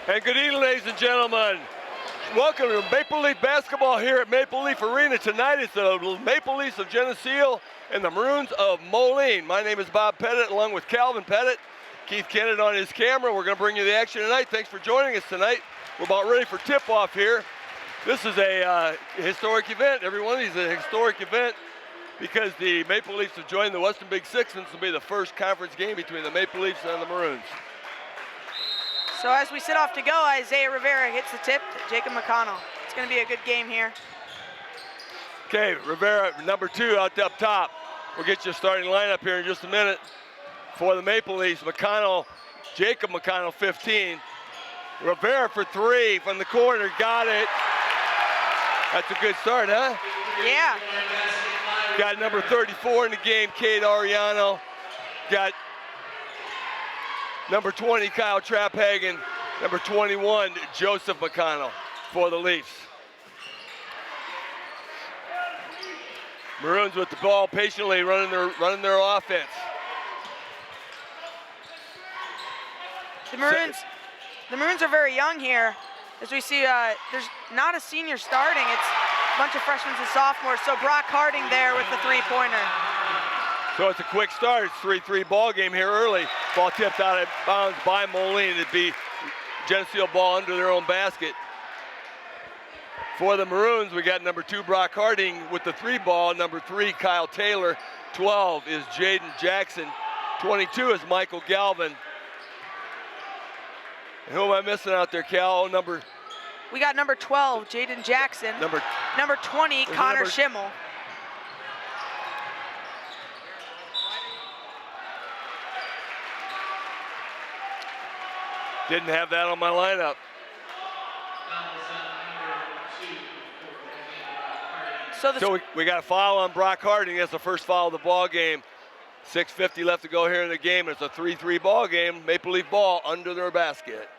And good evening, ladies and gentlemen. Welcome to Maple Leaf basketball here at Maple Leaf Arena. Tonight it's the Maple Leafs of Geneseo and the Maroons of Moline. My name is Bob Pettit, along with Calvin Pettit. Keith Kennett on his camera. We're going to bring you the action tonight. Thanks for joining us tonight. We're about ready for tip-off here. This is a historic event. Every one of these is a historic event because the Maple Leafs have joined the Western Big Six, and this will be the first conference game between the Maple Leafs and the Maroons. So as we sit off to go, Isaiah Rivera hits the tip to Jacob McConnell. It's going to be a good game here. Okay, Rivera, number 2 out up top. We'll get you a starting lineup here in just a minute. For the Maple Leafs, McConnell, Jacob McConnell, 15. Rivera for 3 from the corner, got it. That's a good start, huh? Yeah. Got number 34 in the game, Cade Ariano. Got number 20, Kyle Traphagen. Number 21, Joseph McConnell for the Leafs. Maroons with the ball, patiently running their offense. The Maroons are very young here. As we see, there's not a senior starting. It's a bunch of freshmen and sophomores. So Brock Harding there with the three-pointer. So it's a quick start. It's 3-3 ball game here early. Ball tipped out of bounds by Moline. It'd be Geneseo ball under their own basket. For the Maroons, we got number 2, Brock Harding with the 3 ball. Number 3, Kyle Taylor. 12 is Jaden Jackson. 22 is Michael Galvin. And who am I missing out there, Cal? We got number 12, Jaden Jackson. Number 20, Connor Schimmel. Didn't have that on my lineup. So we got a foul on Brock Harding. That's the first foul of the ball game. 6:50 left to go here in the game. It's a 3-3 ball game. Maple Leaf ball under their basket.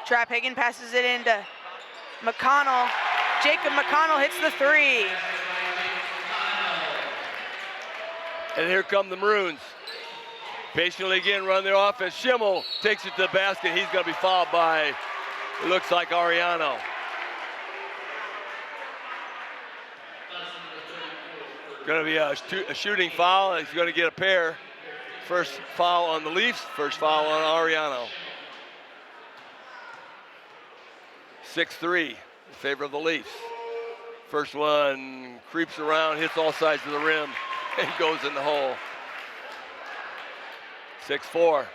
Traphagen passes it into McConnell. Jacob McConnell hits the 3. And here come the Maroons. Patiently again run their offense. Schimmel takes it to the basket. He's going to be fouled by, it looks like, Ariano. Going to be a shooting foul. He's going to get a pair. First foul on the Leafs, first foul on Ariano. 6-3 in favor of the Leafs. First one creeps around, hits all sides of the rim, and goes in the hole. 6-4.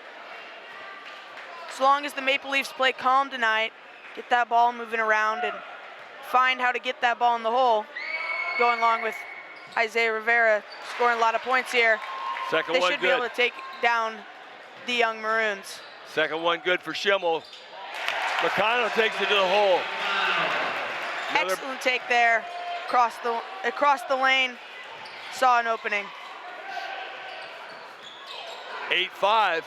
As long as the Maple Leafs play calm tonight, get that ball moving around and find how to get that ball in the hole, going along with Isaiah Rivera scoring a lot of points here. They should be able to take down the young Maroons. Second one good for Schimmel. McConnell takes it to the hole. Excellent take there. Across the lane, saw an opening. 8-5.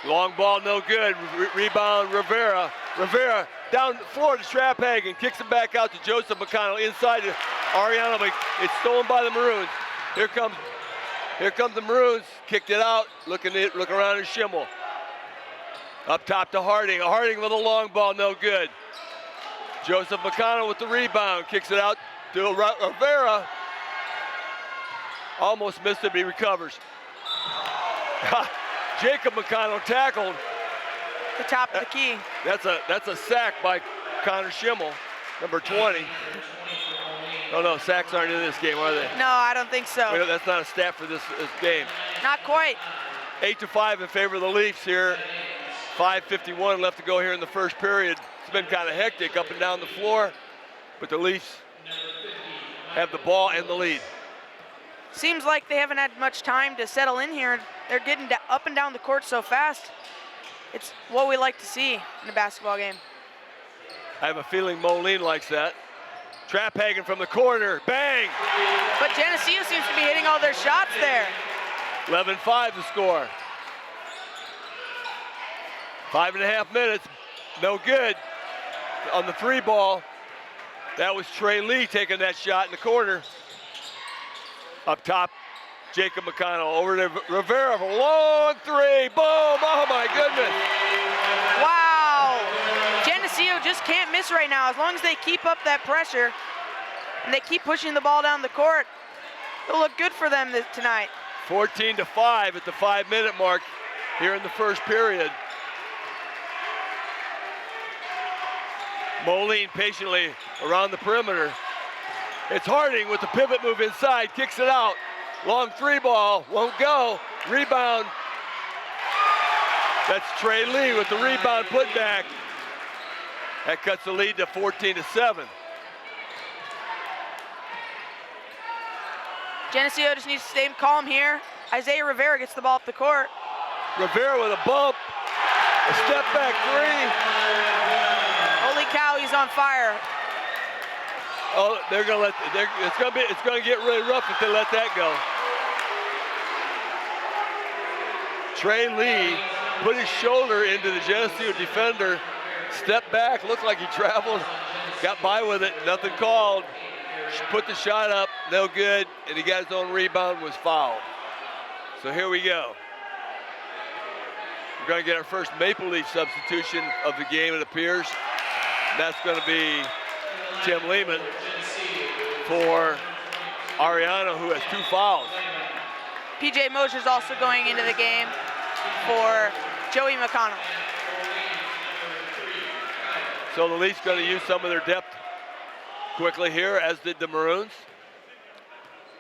Long ball, no good. Rebound, Rivera. Rivera down the floor to Traphagen. Kicks it back out to Joseph McConnell. Inside to Ariano, but it's stolen by the Maroons. Here comes the Maroons. Kicked it out. Look around at Schimmel. Up top to Harding. Harding with a long ball, no good. Joseph McConnell with the rebound. Kicks it out to Rivera. Almost missed it, but he recovers. Jacob McConnell tackled. The top of the key. That's a sack by Connor Schimmel, number 20. Oh no, sacks aren't in this game, are they? No, I don't think so. Wait, that's not a stat for this game. Not quite. 8-5 in favor of the Leafs here. 5:51 left to go here in the first period. It's been kind of hectic up and down the floor, but the Leafs have the ball and the lead. Seems like they haven't had much time to settle in here. They're getting up and down the court so fast. It's what we like to see in a basketball game. I have a feeling Moline likes that. Traphagen from the corner, bang! But Geneseo seems to be hitting all their shots there. 11-5 the score. 5.5 minutes, no good on the 3 ball. That was Trey Lee taking that shot in the corner. Up top, Jacob McConnell over to Rivera for a long 3. Boom! Oh my this right now. As long as they keep up that pressure and they keep pushing the ball down the court, it'll look good for them tonight. 14-5 at the 5-minute mark here in the first period. Moline patiently around the perimeter. It's Harding with the pivot move inside, kicks it out. Long three ball, won't go. Rebound. That's Trey Lee with the rebound putback. That cuts the lead to 14-7. Geneseo just needs to stay calm here. Isaiah Rivera gets the ball up the court. Rivera with a bump, a step back three. Holy cow, he's on fire. Oh, they're gonna let. It's gonna get really rough if they let that go. Trey Lee put his shoulder into the Geneseo defender, stepped back, looked like he traveled, got by with it, nothing called. Put the shot up, no good, and he got his own rebound, was fouled. So here we go. We're gonna get our first Maple Leaf substitution of the game, it appears. That's gonna be Tim Lehman for Ariano, who has 2 fouls. PJ Mosier's also going into the game for Joey McConnell. So the Leafs gonna use some of their depth quickly here, as did the Maroons.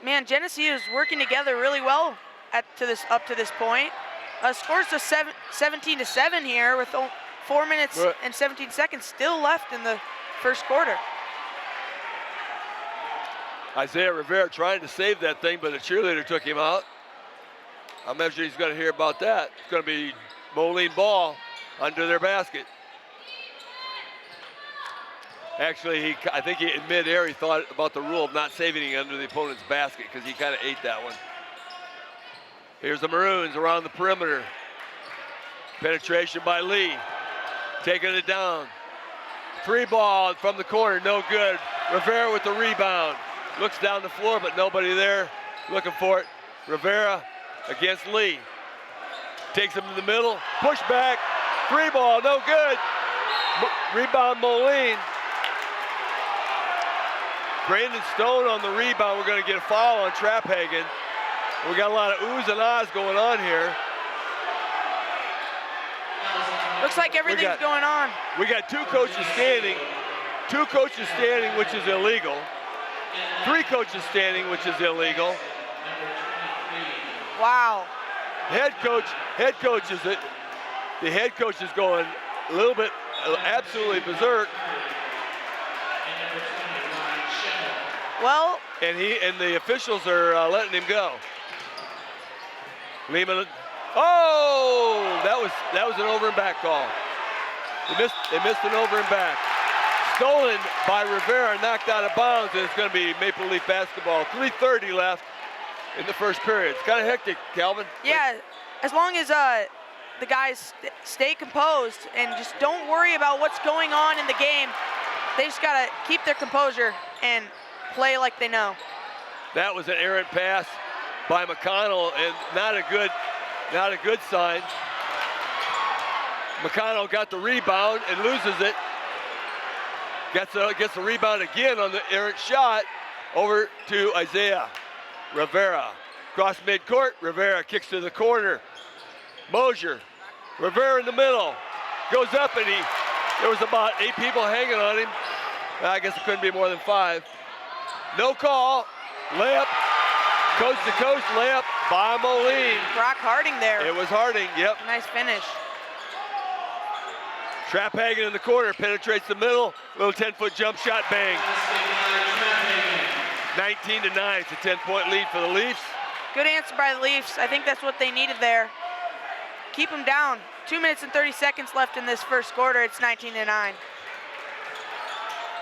Man, Geneseo is working together really well up to this point. Scores to 17-7 here with 4 minutes and 17 seconds still left in the first quarter. Isaiah Rivera trying to save that thing, but a cheerleader took him out. I'm not sure he's going to hear about that. It's going to be Moline ball under their basket. Actually, I think in mid-air he thought about the rule of not saving it under the opponent's basket, because he kind of ate that one. Here's the Maroons around the perimeter. Penetration by Lee, taking it down. 3 ball from the corner, no good. Rivera with the rebound. Looks down the floor, but nobody there looking for it. Rivera against Lee. Takes him to the middle, push back, 3 ball, no good. Rebound Moline. Brandon Stone on the rebound. We're gonna get a foul on Traphagen. We got a lot of oohs and ahs going on here. Looks like everything's going on. We got 2 coaches standing. 2 coaches standing, which is illegal. 3 coaches standing, which is illegal. Wow. The head coach is going a little bit absolutely berserk. Well, and the officials are letting him go. Lehman. Oh, that was an over and back call. They missed an over and back. Stolen by Rivera, knocked out of bounds, and it's going to be Maple Leaf basketball. 3:30 left in the first period. It's kind of hectic, Calvin. Yeah, as long as the guys stay composed and just don't worry about what's going on in the game, they just got to keep their composure and play like they know. That was an errant pass by McConnell, and not a good sign. McConnell got the rebound and loses it. Gets the rebound again on the errant shot over to Isaiah Rivera. Cross midcourt, Rivera kicks to the corner. Mosier, Rivera in the middle, goes up, and there was about 8 people hanging on him. I guess it couldn't be more than 5. No call, layup, coast to coast layup by Moline. Brock Harding there. It was Harding, yep. Nice finish. Traphagen in the corner, penetrates the middle, little 10-foot jump shot, bang. 19-9, it's a 10-point lead for the Leafs. Good answer by the Leafs. I think that's what they needed there. Keep them down. 2 minutes and 30 seconds left in this first quarter. It's 19-9.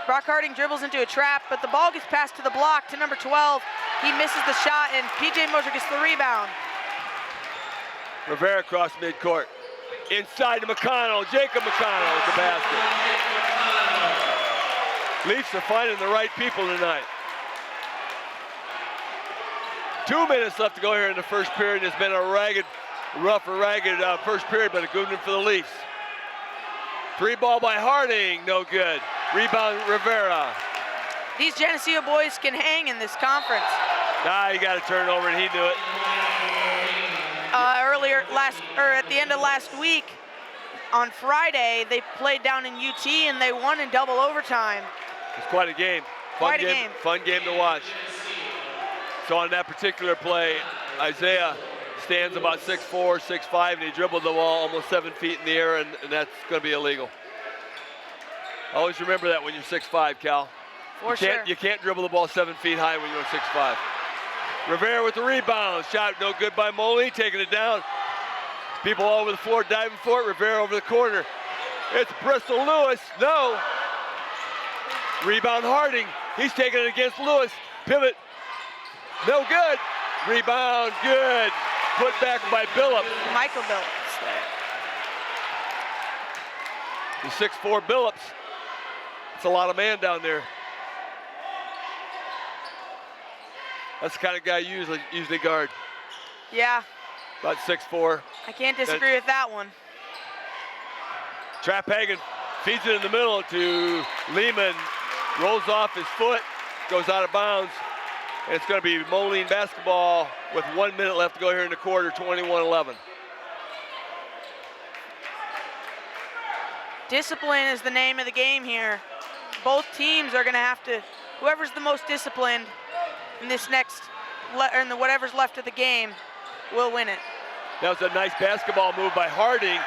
Brock Harding dribbles into a trap, but the ball gets passed to the block to number 12. He misses the shot, and PJ Mosier gets the rebound. Rivera across midcourt. Inside to McConnell, Jacob McConnell with the basket. Leafs are finding the right people tonight. 2 minutes left to go here in the first period. It's been a rough and ragged first period, but a good one for the Leafs. 3 ball by Harding, no good. Rebound, Rivera. These Geneseo boys can hang in this conference. He got a turnover and he knew it. At the end of last week, on Friday, they played down in UT and they won in double overtime. It's quite a game. Quite a game. Fun game to watch. So on that particular play, Isaiah stands about 6'4", 6'5", and he dribbled the ball almost 7 feet in the air, and that's going to be illegal. Always remember that when you're 6'5", Cal. Sure. You can't dribble the ball 7 feet high when you're 6'5". Rivera with the rebound. Shot no good by Moline, taking it down. People all over the floor diving for it. Rivera over the corner. It's Bristol Lewis. No. Rebound Harding. He's taking it against Lewis. Pivot. No good. Rebound good. Put back by Billups. Michael Billups there. The 6'4" Billups. It's a lot of man down there. That's the kind of guy you usually guard. Yeah. About 6'4". I can't disagree with that one. Trapphagen feeds it in the middle to Lehman. Rolls off his foot, goes out of bounds. And it's going to be Moline basketball with 1 minute left to go here in the quarter, 21-11. Discipline is the name of the game here. Both teams are going to have to, whoever's the most disciplined in this whatever's left of the game will win it. That was a nice basketball move by Harding.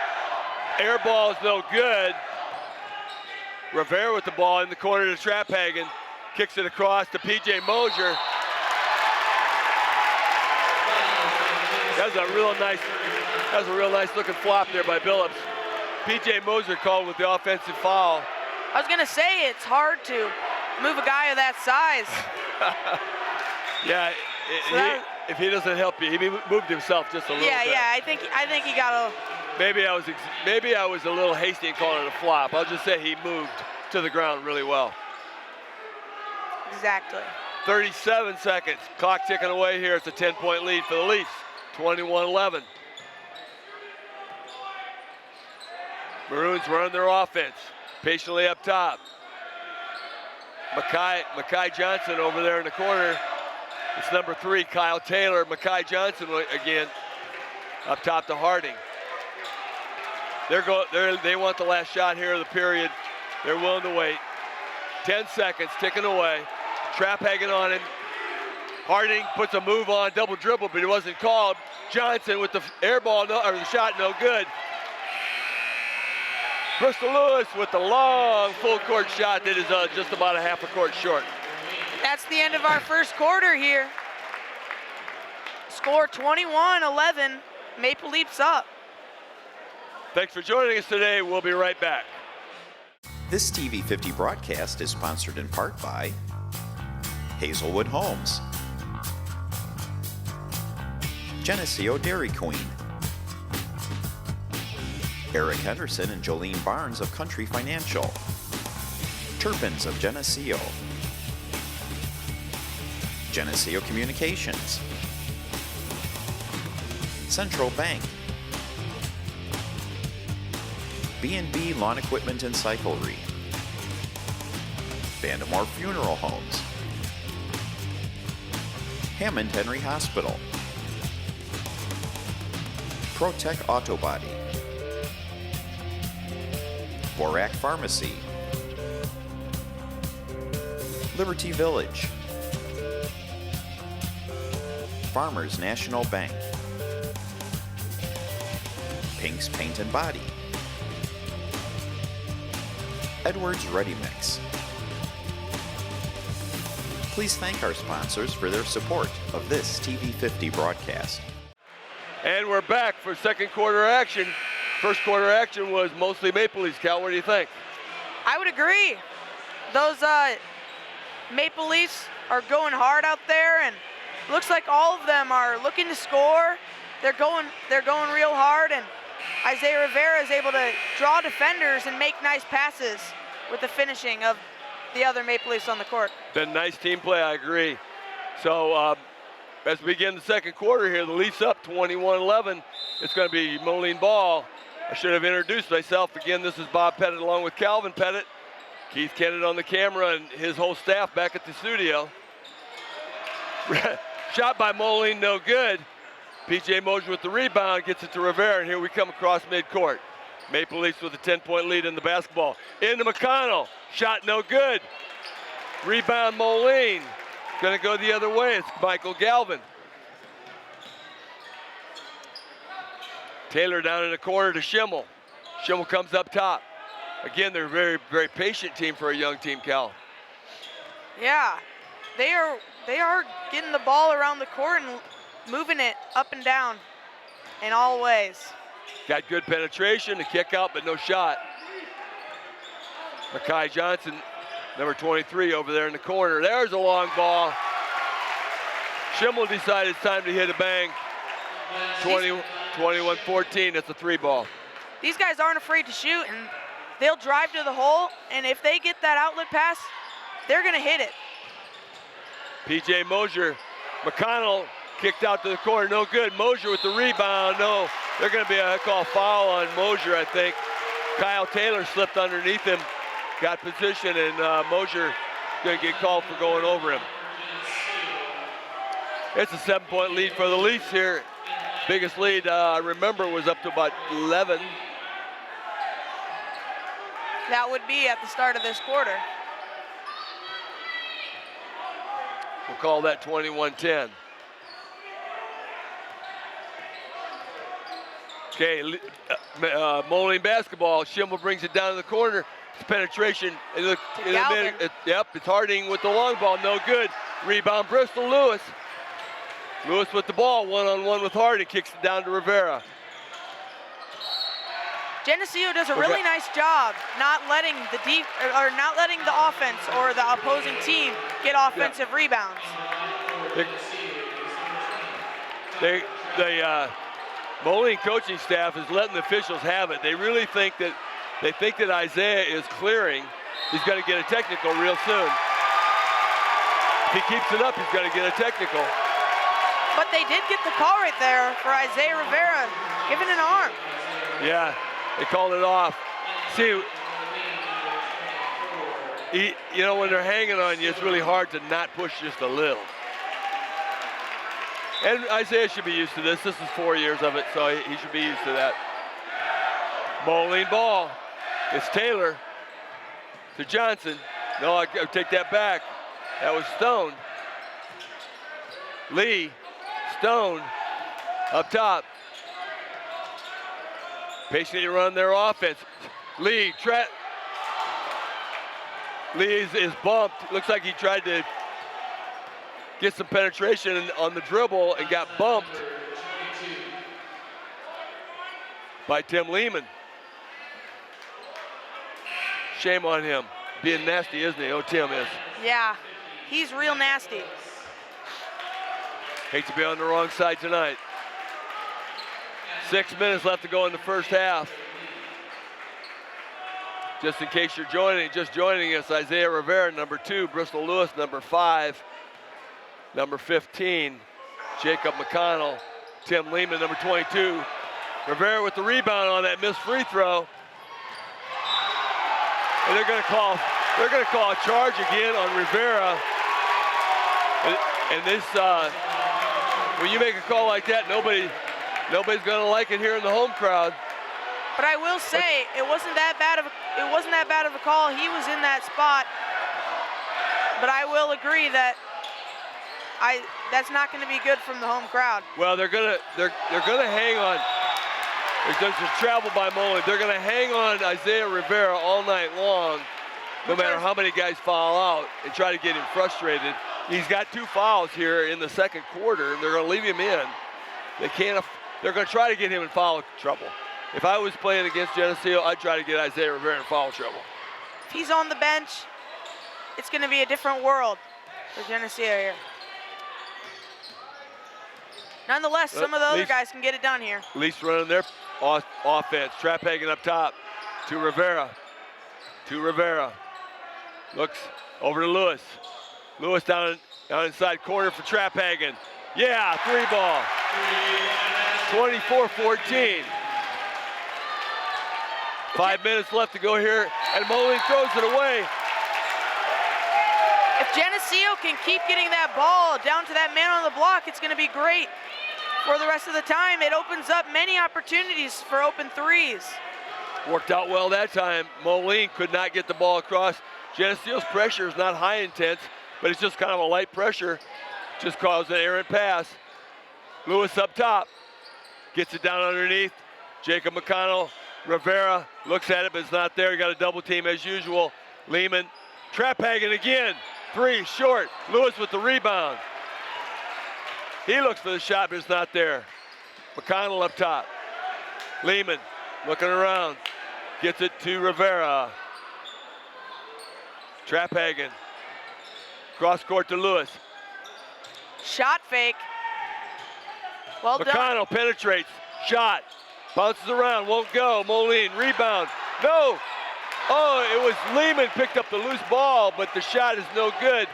Air ball is no good. Rivera with the ball in the corner to Trapphagen. Kicks it across to P.J. Mosier. That was a real nice looking flop there by Billups. P.J. Mosier called with the offensive foul. I was gonna say it's hard to move a guy of that size. Yeah, if he doesn't help you, he moved himself just a little bit. Yeah, I think he got a. Maybe I was a little hasty in calling it a flop. I'll just say he moved to the ground really well. Exactly. 37 seconds. Clock ticking away here. It's a 10-point lead for the Leafs. 21-11. Maroons run their offense. Patiently up top. Makai Johnson over there in the corner. It's number 3, Kyle Taylor. Makai Johnson again up top to Harding. They want the last shot here of the period. They're willing to wait. 10 seconds ticking away. Trapphagen on him. Harding puts a move on, double dribble, but it wasn't called. Johnson with the air ball, or the shot, no good. Bristol Lewis with the long full court shot that is just about a half a court short. That's the end of our first quarter here. Score 21-11, Maple Leafs up. Thanks for joining us today. We'll be right back. This TV 50 broadcast is sponsored in part by Hazelwood Homes, Geneseo Dairy Queen, Eric Henderson and Jolene Barnes of Country Financial, Turpins of Geneseo, Geneseo Communications, Central Bank, B&B Lawn Equipment and Cyclery, Vandemore Funeral Homes, Hammond Henry Hospital, ProTech Auto Body, Borac Pharmacy, Liberty Village, Farmers National Bank, Pink's Paint and Body, Edwards Ready Mix. Please thank our sponsors for their support of this TV 50 broadcast. And we're back for second quarter action. First quarter action was mostly Maple Leafs. Cal, what do you think? I would agree. Those Maple Leafs are going hard out there, and looks like all of them are looking to score. They're going real hard, and Isaiah Rivera is able to draw defenders and make nice passes with the finishing of the other Maple Leafs on the court. Been nice team play, I agree. So as we begin the second quarter here, the Leafs up 21-11. It's going to be Moline ball. I should have introduced myself. Again, this is Bob Pettit along with Calvin Pettit. Keith Kennett on the camera and his whole staff back at the studio. Shot by Moline, no good. P.J. Mosier with the rebound, gets it to Rivera, and here we come across midcourt. Maple Leafs with a 10-point lead in the basketball. Into McConnell, shot no good. Rebound Moline, gonna go the other way, it's Michael Galvin. Taylor down in the corner to Schimmel. Schimmel comes up top. Again, they're a very, very patient team for a young team, Cal. Yeah, they are getting the ball around the court and moving it up and down in all ways. Got good penetration, a kick out, but no shot. Makai Johnson, number 23, over there in the corner. There's a long ball. Schimmel decided it's time to hit a bang. 21-14, it's a 3-ball. These guys aren't afraid to shoot, and they'll drive to the hole, and if they get that outlet pass, they're gonna hit it. P.J. Mosier, McConnell kicked out to the corner, no good. Mosier with the rebound, no. They're gonna be a call foul on Mosier, I think. Kyle Taylor slipped underneath him, got position, and Mosier gonna get called for going over him. It's a 7-point lead for the Leafs here. Biggest lead, I remember, was up to about 11. That would be at the start of this quarter. We'll call that 21-10. Okay, Moline basketball. Schimmel brings it down to the corner. It's penetration. Yep, it's Harding with the long ball. No good. Rebound, Bristol Lewis. Lewis with the ball, one-on-one with Harding. Kicks it down to Rivera. Geneseo does a really nice job not letting the offense or the opposing team get offensive rebounds. The Moline coaching staff is letting the officials have it. They really think that Isaiah is clearing. He's going to get a technical real soon. If he keeps it up, he's going to get a technical. But they did get the call right there for Isaiah Rivera, giving an arm. Yeah, they called it off. See, you know, when they're hanging on you, it's really hard to not push just a little. And Isaiah should be used to this. This is 4 years of it, so he should be used to that. Moline ball. It's Taylor to Johnson. No, I take that back. That was Stone. Lee, Stone, up top. Patiently run their offense. Lee is bumped. Looks like he tried to get some penetration on the dribble and got bumped by Tim Lehman. Shame on him. Being nasty, isn't he? Oh, Tim is. Yeah, he's real nasty. Hate to be on the wrong side tonight. 6 minutes left to go in the first half. Just in case you're joining us, Isaiah Rivera, number 2, Bristol Lewis, number 5, number 15, Jacob McConnell, Tim Lehman, number 22. Rivera with the rebound on that missed free throw. And they're going to call a charge again on Rivera. And this, when you make a call like that, nobody's going to like it here in the home crowd. But I will say, it wasn't that bad of a call. He was in that spot. But I will agree that that's not going to be good from the home crowd. Well, they're gonna hang on. There's a travel by Moline. They're gonna hang on Isaiah Rivera all night long, no matter how many guys foul out, and try to get him frustrated. He's got 2 fouls here in the second quarter, and they're gonna leave him in. They're gonna try to get him in foul trouble. If I was playing against Geneseo, I'd try to get Isaiah Rivera in foul trouble. If he's on the bench, it's gonna be a different world for Geneseo here. Nonetheless, some of the other guys can get it done here. Leafs running their offense. Traphagen up top to Rivera. Looks over to Lewis. Lewis down inside corner for Traphagen. Yeah, 3-ball. 24-14. 5 minutes left to go here, and Moline throws it away. If Geneseo can keep getting that ball down to that man on the block, it's going to be great for the rest of the time. It opens up many opportunities for open threes. Worked out well that time. Moline could not get the ball across. Geneseo's pressure is not high intense, but it's just kind of a light pressure. Just caused an errant pass. Lewis up top. Gets it down underneath. Jacob McConnell. Rivera looks at it, but it's not there. He got a double team as usual. Lehman. Traphagen again. 3 short. Lewis with the rebound. He looks for the shot, but it's not there. McConnell up top. Lehman looking around. Gets it to Rivera. Traphagen. Cross court to Lewis. Shot fake. Well done. McConnell penetrates. Shot. Bounces around. Won't go. Moline. Rebound. No. Oh, it was Lehman picked up the loose ball, but the shot is no good.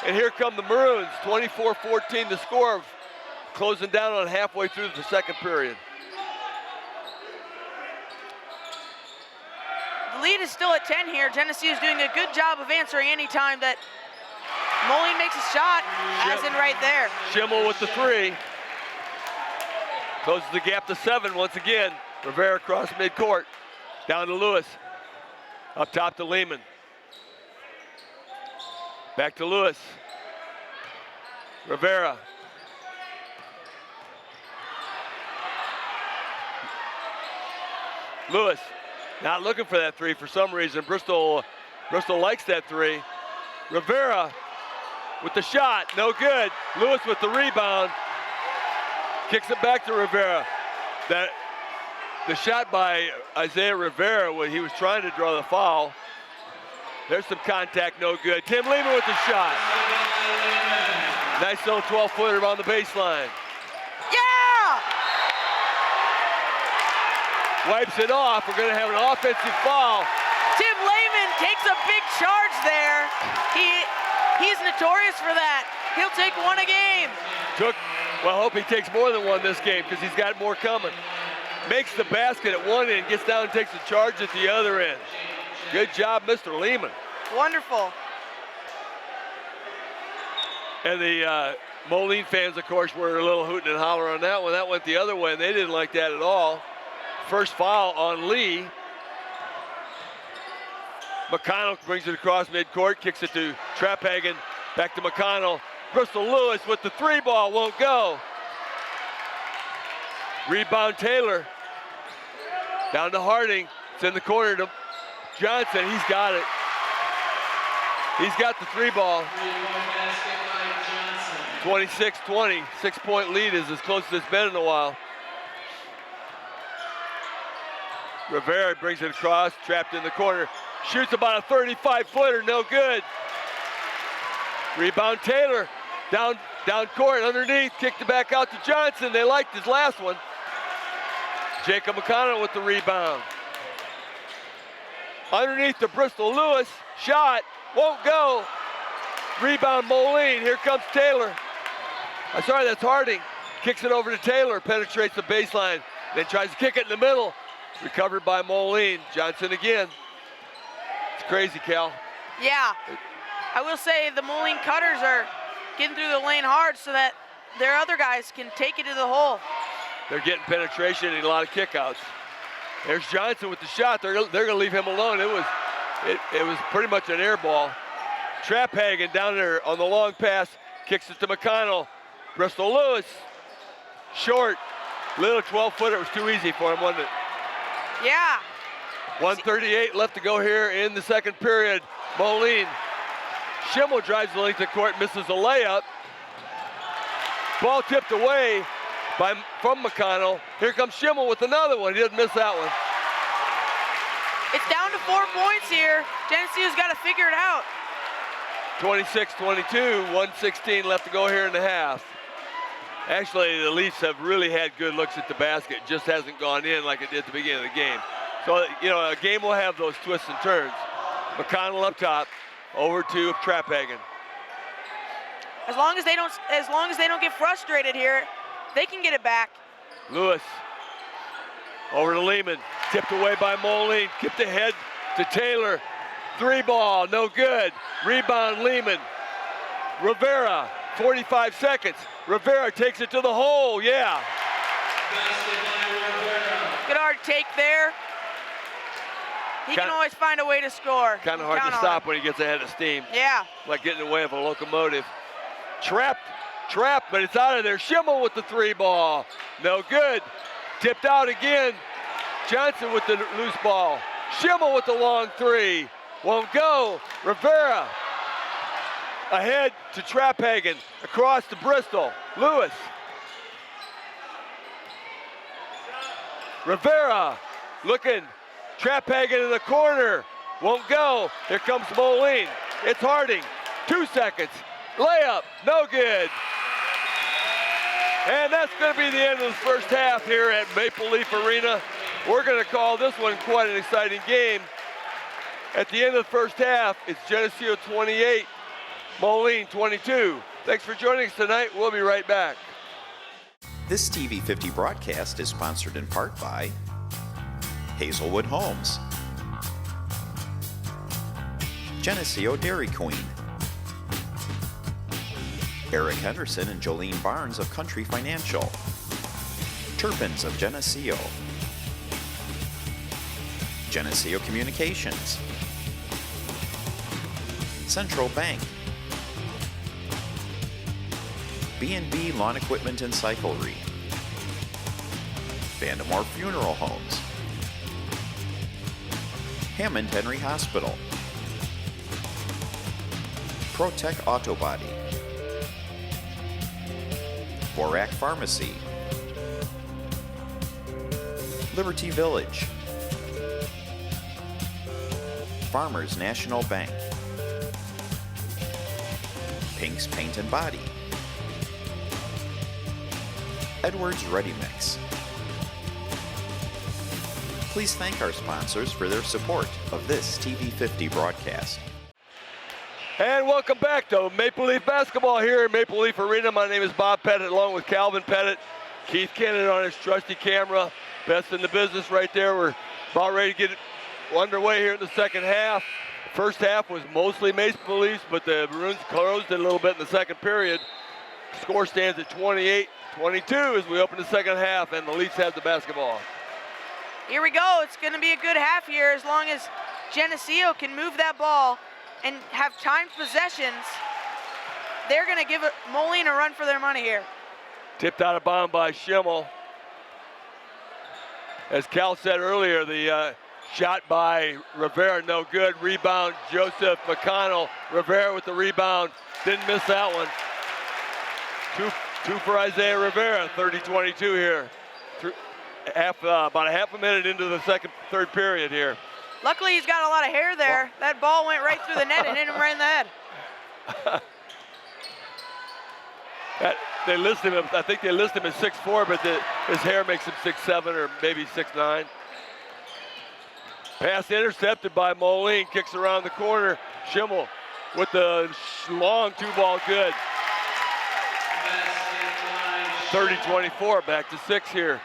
And here come the Maroons. 24-14 the score. Closing down on halfway through the second period. The lead is still at 10 here. Geneseo is doing a good job of answering any time that Moline makes a shot, as in right there. Schimmel with the 3. Closes the gap to 7 once again. Rivera across midcourt. Down to Lewis. Up top to Lehman. Back to Lewis. Rivera. Lewis not looking for that 3 for some reason. Bristol likes that 3. Rivera with the shot, no good. Lewis with the rebound. Kicks it back to Rivera. The shot by Isaiah Rivera, when he was trying to draw the foul. There's some contact, no good. Tim Lehman with the shot. Nice little 12-footer on the baseline. Yeah! Wipes it off. We're going to have an offensive foul. Tim Lehman takes a big charge there. He's notorious for that. He'll take 1 a game. Well, I hope he takes more than 1 this game because he's got more coming. Makes the basket at one end, gets down and takes the charge at the other end. Good job, Mr. Lehman. Wonderful. And the Moline fans, of course, were a little hooting and hollering on that one. That went the other way, and they didn't like that at all. First foul on Lee. McConnell brings it across midcourt, kicks it to Traphagen, back to McConnell. Bristol Lewis with the 3 ball, won't go. Rebound Taylor. Down to Harding. It's in the corner to Johnson. He's got it. He's got the 3 ball. 26-20. 6-point lead is as close as it's been in a while. Rivera brings it across, trapped in the corner. Shoots about a 35-footer, no good. Rebound Taylor. Down court, underneath, kicked it back out to Johnson. They liked his last one. Jacob McConnell with the rebound. Underneath to Bristol Lewis, shot, won't go. Rebound Moline, here comes Taylor. Sorry, that's Harding. Kicks it over to Taylor, penetrates the baseline, then tries to kick it in the middle. Recovered by Moline. Johnson again. It's crazy, Cal. Yeah. I will say the Moline Cutters are getting through the lane hard so that their other guys can take it to the hole. They're getting penetration and a lot of kickouts. There's Johnson with the shot. They're going to leave him alone. It was pretty much an air ball. Traphagen down there on the long pass, kicks it to McConnell. Bristol Lewis, short, little 12-footer. It was too easy for him, wasn't it? Yeah. 1:38 left to go here in the second period. Moline. Schimmel drives the length of court, misses a layup. Ball tipped away from McConnell. Here comes Schimmel with another one. He doesn't miss that one. It's down to 4 points here. Geneseo's got to figure it out. 26-22, 1:16 left to go here in the half. Actually, the Leafs have really had good looks at the basket. Just hasn't gone in like it did at the beginning of the game. So, you know, a game will have those twists and turns. McConnell up top, over to Traphagen. As long as they don't get frustrated here, they can get it back. Lewis over to Lehman, tipped away by Moline, kicked ahead to Taylor. 3 ball, no good. Rebound Lehman. Rivera, 45 seconds. Rivera takes it to the hole, yeah. Good hard take there. He can always find a way to score. Kind of hard to stop when he gets ahead of steam. Yeah. Like getting in the way of a locomotive. Trapped, but it's out of there. Schimmel with the 3 ball. No good. Tipped out again. Johnson with the loose ball. Schimmel with the long 3. Won't go. Rivera ahead to Trapphagen. Across to Bristol. Lewis. Rivera looking. Trapphagen in the corner. Won't go. Here comes Moline. It's Harding. 2 seconds. Layup. No good. And that's going to be the end of the first half here at Maple Leaf Arena. We're going to call this one quite an exciting game. At the end of the first half, it's Geneseo 28, Moline 22. Thanks for joining us tonight. We'll be right back. This TV 50 broadcast is sponsored in part by Hazelwood Homes, Geneseo Dairy Queen, Eric Henderson and Jolene Barnes of Country Financial, Turpins of Geneseo, Geneseo Communications, Central Bank, B&B Lawn Equipment and Cyclery, Vandemore Funeral Homes, Hammond Henry Hospital, ProTech Auto Body, Borac Pharmacy, Liberty Village, Farmers National Bank, Pink's Paint and Body, Edwards Ready Mix. Please thank our sponsors for their support of this TV 50 broadcast. And welcome back to Maple Leaf basketball here at Maple Leaf Arena. My name is Bob Pettit, along with Calvin Pettit. Keith Kennan on his trusty camera. Best in the business right there. We're about ready to get it underway here in the second half. First half was mostly Maple Leafs, but the Maroons closed it a little bit in the second period. Score stands at 28-22 as we open the second half, and the Leafs have the basketball. Here we go. It's going to be a good half here as long as Geneseo can move that ball and have timed possessions. They're going to give Moline a run for their money here. Tipped out of bounds by Schimmel. As Cal said earlier, the shot by Rivera, no good. Rebound, Joseph McConnell. Rivera with the rebound. Didn't miss that one. Two for Isaiah Rivera, 30-22 here. About a half a minute into the third period here. Luckily, he's got a lot of hair there. That ball went right through the net and hit him right in the head. They list him. I think they list him as 6'4", but his hair makes him 6'7" or maybe 6'9". Pass intercepted by Moline. Kicks around the corner. Schimmel with the long 2-ball good. 30-24. Back to 6 here.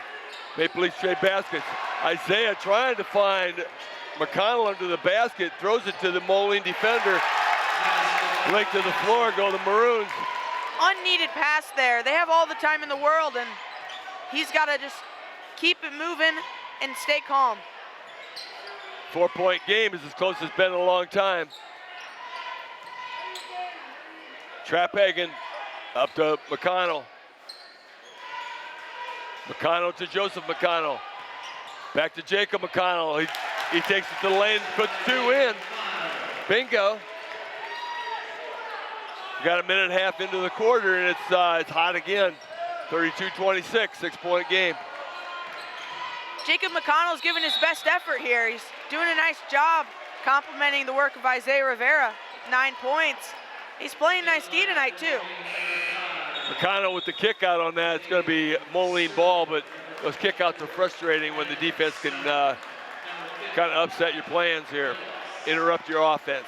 Maple Leafs trade baskets. Isaiah trying to find McConnell under the basket, throws it to the Moline defender. Link to the floor, go the Maroons. Unneeded pass there. They have all the time in the world, and he's got to just keep it moving and stay calm. 4-point game is as close as it's been in a long time. Trapphagen up to McConnell. McConnell to Joseph McConnell. Back to Jacob McConnell. He takes it to the lane, puts 2 in. Bingo. We got a minute and a half into the quarter, and it's hot again. 32-26, 6-point game. Jacob McConnell's giving his best effort here. He's doing a nice job complimenting the work of Isaiah Rivera. 9 points. He's playing nice D tonight, too. McConnell with the kick out on that. It's going to be Moline ball, but those kickouts are frustrating when the defense can kind of upset your plans here, interrupt your offense.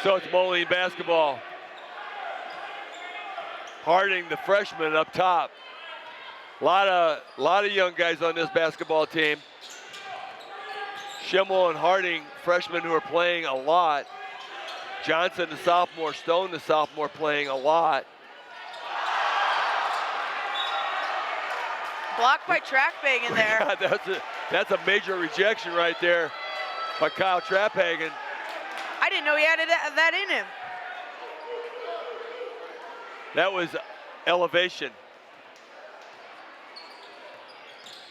So it's Moline basketball. Harding, the freshman, up top. A lot of young guys on this basketball team. Schimmel and Harding, freshmen who are playing a lot. Johnson, the sophomore, Stone, the sophomore, playing a lot. Blocked by Trackhagen there. God, that's a major rejection right there by Kyle Trackhagen. I didn't know he had that in him. That was elevation.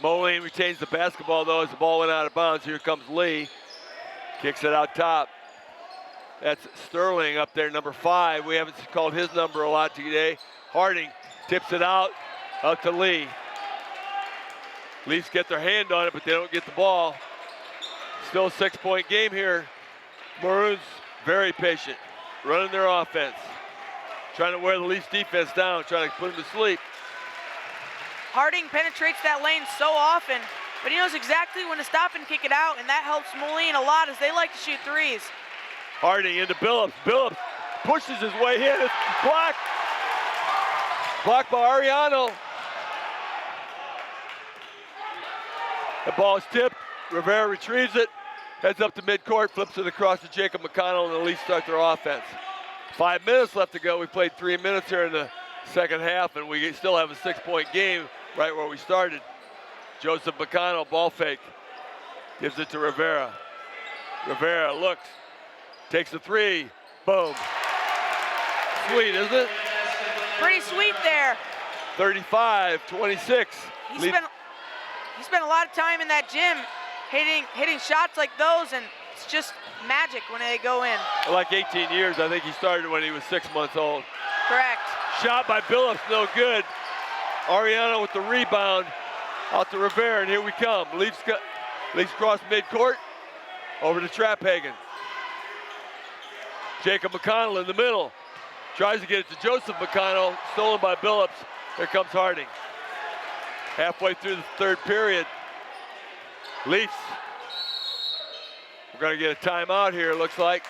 Moline retains the basketball though as the ball went out of bounds. Here comes Lee. Kicks it out top. That's Sterling up there, number 5. We haven't called his number a lot today. Harding tips it out to Lee. Leafs get their hand on it, but they don't get the ball. Still a 6-point game here. Maroons very patient, running their offense. Trying to wear the Leafs defense down, trying to put them to sleep. Harding penetrates that lane so often, but he knows exactly when to stop and kick it out, and that helps Moline a lot as they like to shoot threes. Harding into Billups. Billups pushes his way in. It's blocked. Blocked by Ariano. The ball is tipped. Rivera retrieves it. Heads up to midcourt, flips it across to Jacob McConnell, and the Leafs start their offense. 5 minutes left to go. We played 3 minutes here in the second half, and we still have a 6-point game right where we started. Joseph McConnell, ball fake. Gives it to Rivera. Rivera looks. Takes the 3. Boom. Sweet, isn't it? Pretty sweet there. 35-26. He spent a lot of time in that gym hitting shots like those, and it's just magic when they go in. Like 18 years. I think he started when he was 6 months old. Correct. Shot by Billups, no good. Ariano with the rebound. Out to Rivera, and here we come. Leafs cross midcourt. Over to Trackhagen. Jacob McConnell in the middle. Tries to get it to Joseph McConnell. Stolen by Billups. Here comes Harding. Halfway through the third period. Leafs. We're going to get a timeout here, it looks like.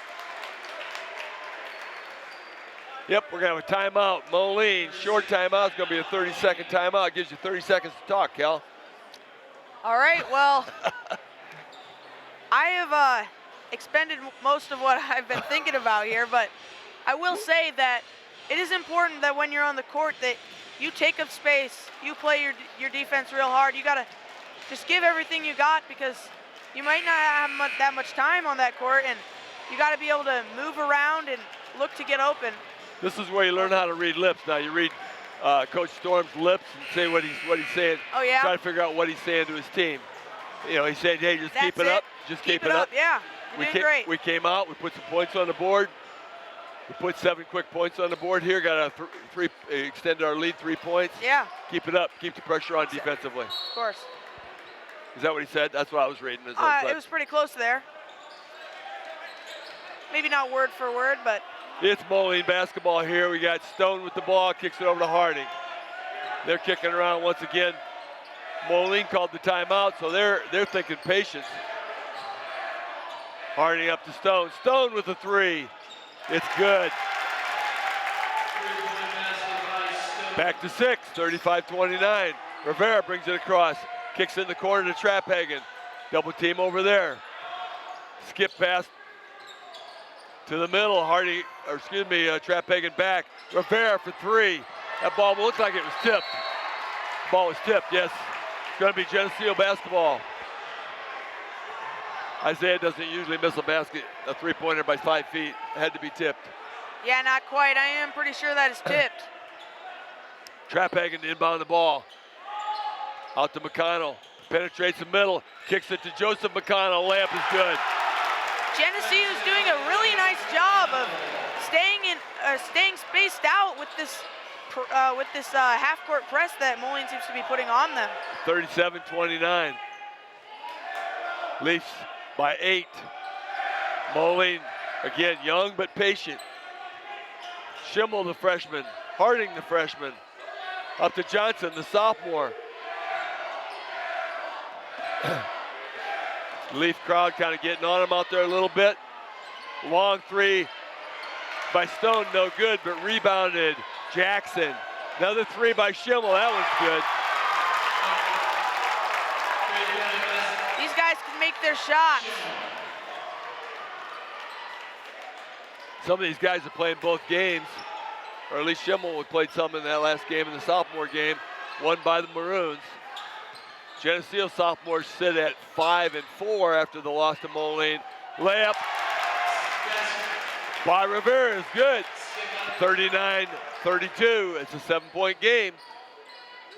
Yep, we're going to have a timeout. Moline, short timeout. It's going to be a 30-second timeout. It gives you 30 seconds to talk, Cal. All right, well, I have expended most of what I've been thinking about here, but I will say that it is important that when you're on the court that you take up space, you play your defense real hard. You got to just give everything you got because you might not have that much time on that court, and you got to be able to move around and look to get open. This is where you learn how to read lips. Now you read Coach Storm's lips and say what he's saying. Oh yeah. Try to figure out what he's saying to his team. You know, he's saying, hey, just That's keep it up. Just keep it up. Yeah, you're doing great. We came out. We put some points on the board. We put 7 quick points on the board here. Got a extended our lead 3 points. Yeah. Keep it up. Keep the pressure on defensively. Of course. Is that what he said? That's what I was reading. It was pretty close there. Maybe not word for word, but. It's Moline basketball here. We got Stone with the ball, kicks it over to Harding. They're kicking around once again. Moline called the timeout, so they're thinking patience. Harding up to Stone. Stone with the 3. It's good. Back to 6, 35-29. Rivera brings it across. Kicks it in the corner to Trackhagen. Double team over there. Skip pass to the middle. Trackhagen back. Rivera for 3. That ball looked like it was tipped. The ball was tipped, yes. It's going to be Geneseo basketball. Isaiah doesn't usually miss a 3-pointer by 5 feet. It had to be tipped. Yeah, not quite. I am pretty sure that is tipped. Trackhagen to inbound the ball. Out to McConnell. Penetrates the middle. Kicks it to Joseph McConnell. Layup is good. Geneseo is doing a really nice job of staying spaced out with this half-court press that Moline seems to be putting on them. 37-29. Leafs by 8. Moline, again, young but patient. Schimmel, the freshman. Harding, the freshman. Up to Johnson, the sophomore. Leaf crowd kind of getting on him out there a little bit. Long 3 by Stone, no good, but rebounded. Jackson. Another 3 by Schimmel, that one's good. These guys can make their shots. Some of these guys are playing both games, or at least Schimmel played some in that last game, in the sophomore game, won by the Maroons. Geneseo sophomores sit at 5-4 after the loss to Moline. Layup by Rivera is good. 39-32. It's a 7-point game.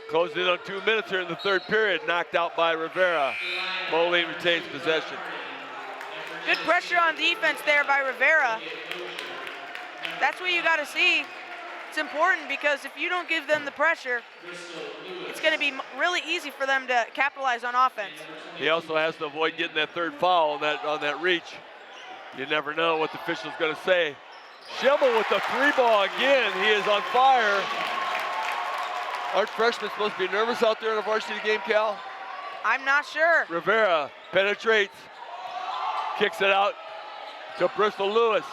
Closed in on 2 minutes here in the third period. Knocked out by Rivera. Moline retains possession. Good pressure on defense there by Rivera. That's what you got to see. It's important because if you don't give them the pressure, it's going to be really easy for them to capitalize on offense. He also has to avoid getting that third foul on that reach. You never know what the official's going to say. Schimmel with the 3 ball again. He is on fire. Aren't freshmen supposed to be nervous out there in a varsity game, Cal? I'm not sure. Rivera penetrates, kicks it out to Bristol Lewis.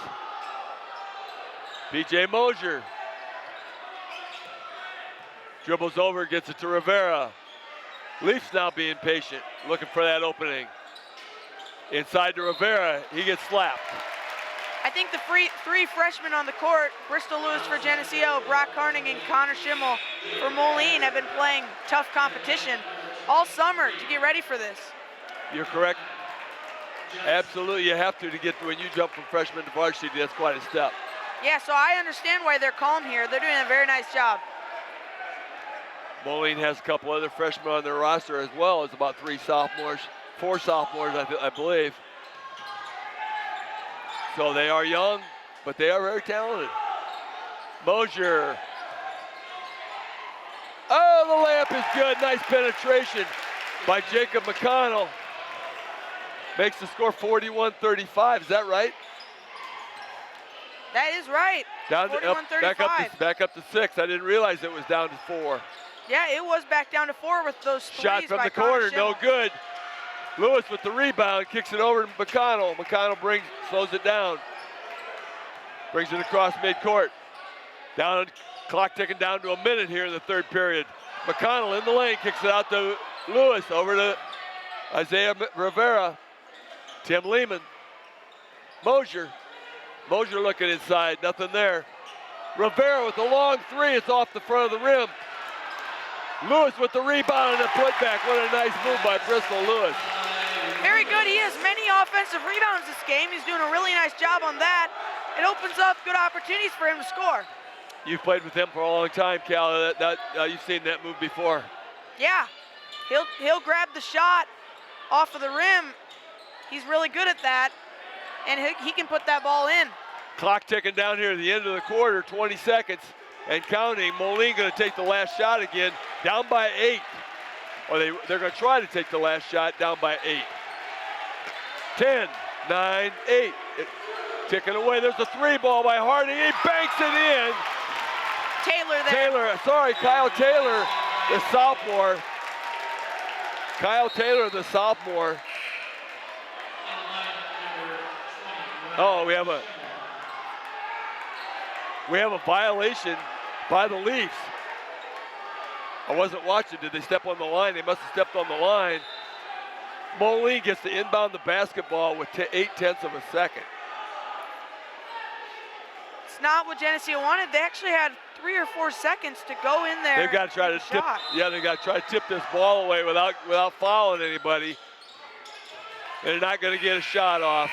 BJ Mosier dribbles over, gets it to Rivera. Leafs now being patient, looking for that opening. Inside to Rivera, he gets slapped. I think the three freshmen on the court, Bristol Lewis for Geneseo, Brock Carning, and Connor Schimmel for Moline, have been playing tough competition all summer to get ready for this. You're correct. Absolutely, you have to get when you jump from freshman to varsity. That's quite a step. Yeah, so I understand why they're calm here. They're doing a very nice job. Moline has a couple other freshmen on their roster as well as about 4 sophomores, I believe. So they are young, but they are very talented. Mosier. Oh, the layup is good. Nice penetration by Jacob McConnell. Makes the score 41-35. Is that right? That is right. 41-35. Back up to 6. I didn't realize it was down to 4. Yeah, it was back down to 4 with those threes. Shot from by the corner, Schimmel. no good. Lewis with the rebound, kicks it over to McConnell. McConnell slows it down. Brings it across midcourt. Clock ticking down to a minute here in the third period. McConnell in the lane, kicks it out to Lewis, over to Isaiah Rivera. Tim Lehman. Mosier looking inside, nothing there. Rivera with the long 3, it's off the front of the rim. Lewis with the rebound and the putback. What a nice move by Bristol Lewis. Very good. He has many offensive rebounds this game. He's doing a really nice job on that. It opens up good opportunities for him to score. You've played with him for a long time, Cal. You've seen that move before. Yeah, he'll grab the shot off of the rim. He's really good at that, and he can put that ball in. Clock ticking down here at the end of the quarter, 20 seconds and counting. Moline going to take the last shot again, down by 8. Or they're going to try to take the last shot, down by 8. 10, 9, 8. Ticking away. There's a 3 ball by Harding. He banks it in. Kyle Taylor, the sophomore. Oh, we have a violation by the Leafs. I wasn't watching. Did they step on the line? They must have stepped on the line. Moline gets to inbound the basketball with 0.8 of a second. It's not what Geneseo wanted. They actually had 3 or 4 seconds to go in there. They've got to try to tip. Yeah, they got to try to tip this ball away without fouling anybody. They're not going to get a shot off.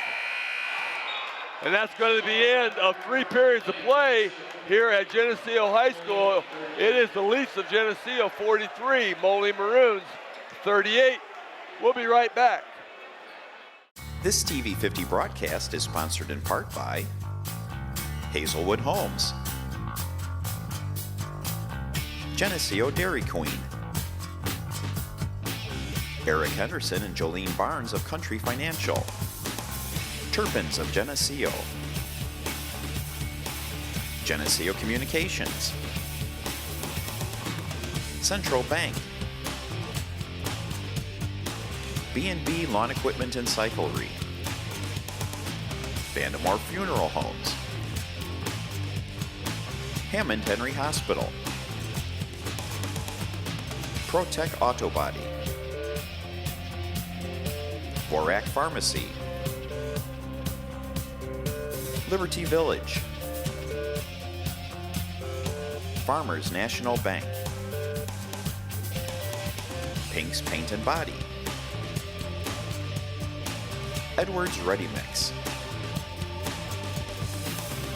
And that's going to be the end of 3 periods of play here at Geneseo High School. It is the Leafs of Geneseo 43, Moline Maroons 38. We'll be right back. This TV 50 broadcast is sponsored in part by Hazelwood Homes, Geneseo Dairy Queen, Eric Henderson and Jolene Barnes of Country Financial, Turpins of Geneseo, Geneseo Communications, Central Bank, B&B Lawn Equipment and Cyclery, Vandemore Funeral Homes, Hammond Henry Hospital, ProTech Auto Body, Borac Pharmacy, Liberty Village, Farmers National Bank, Pink's Paint and Body, Edwards Ready Mix.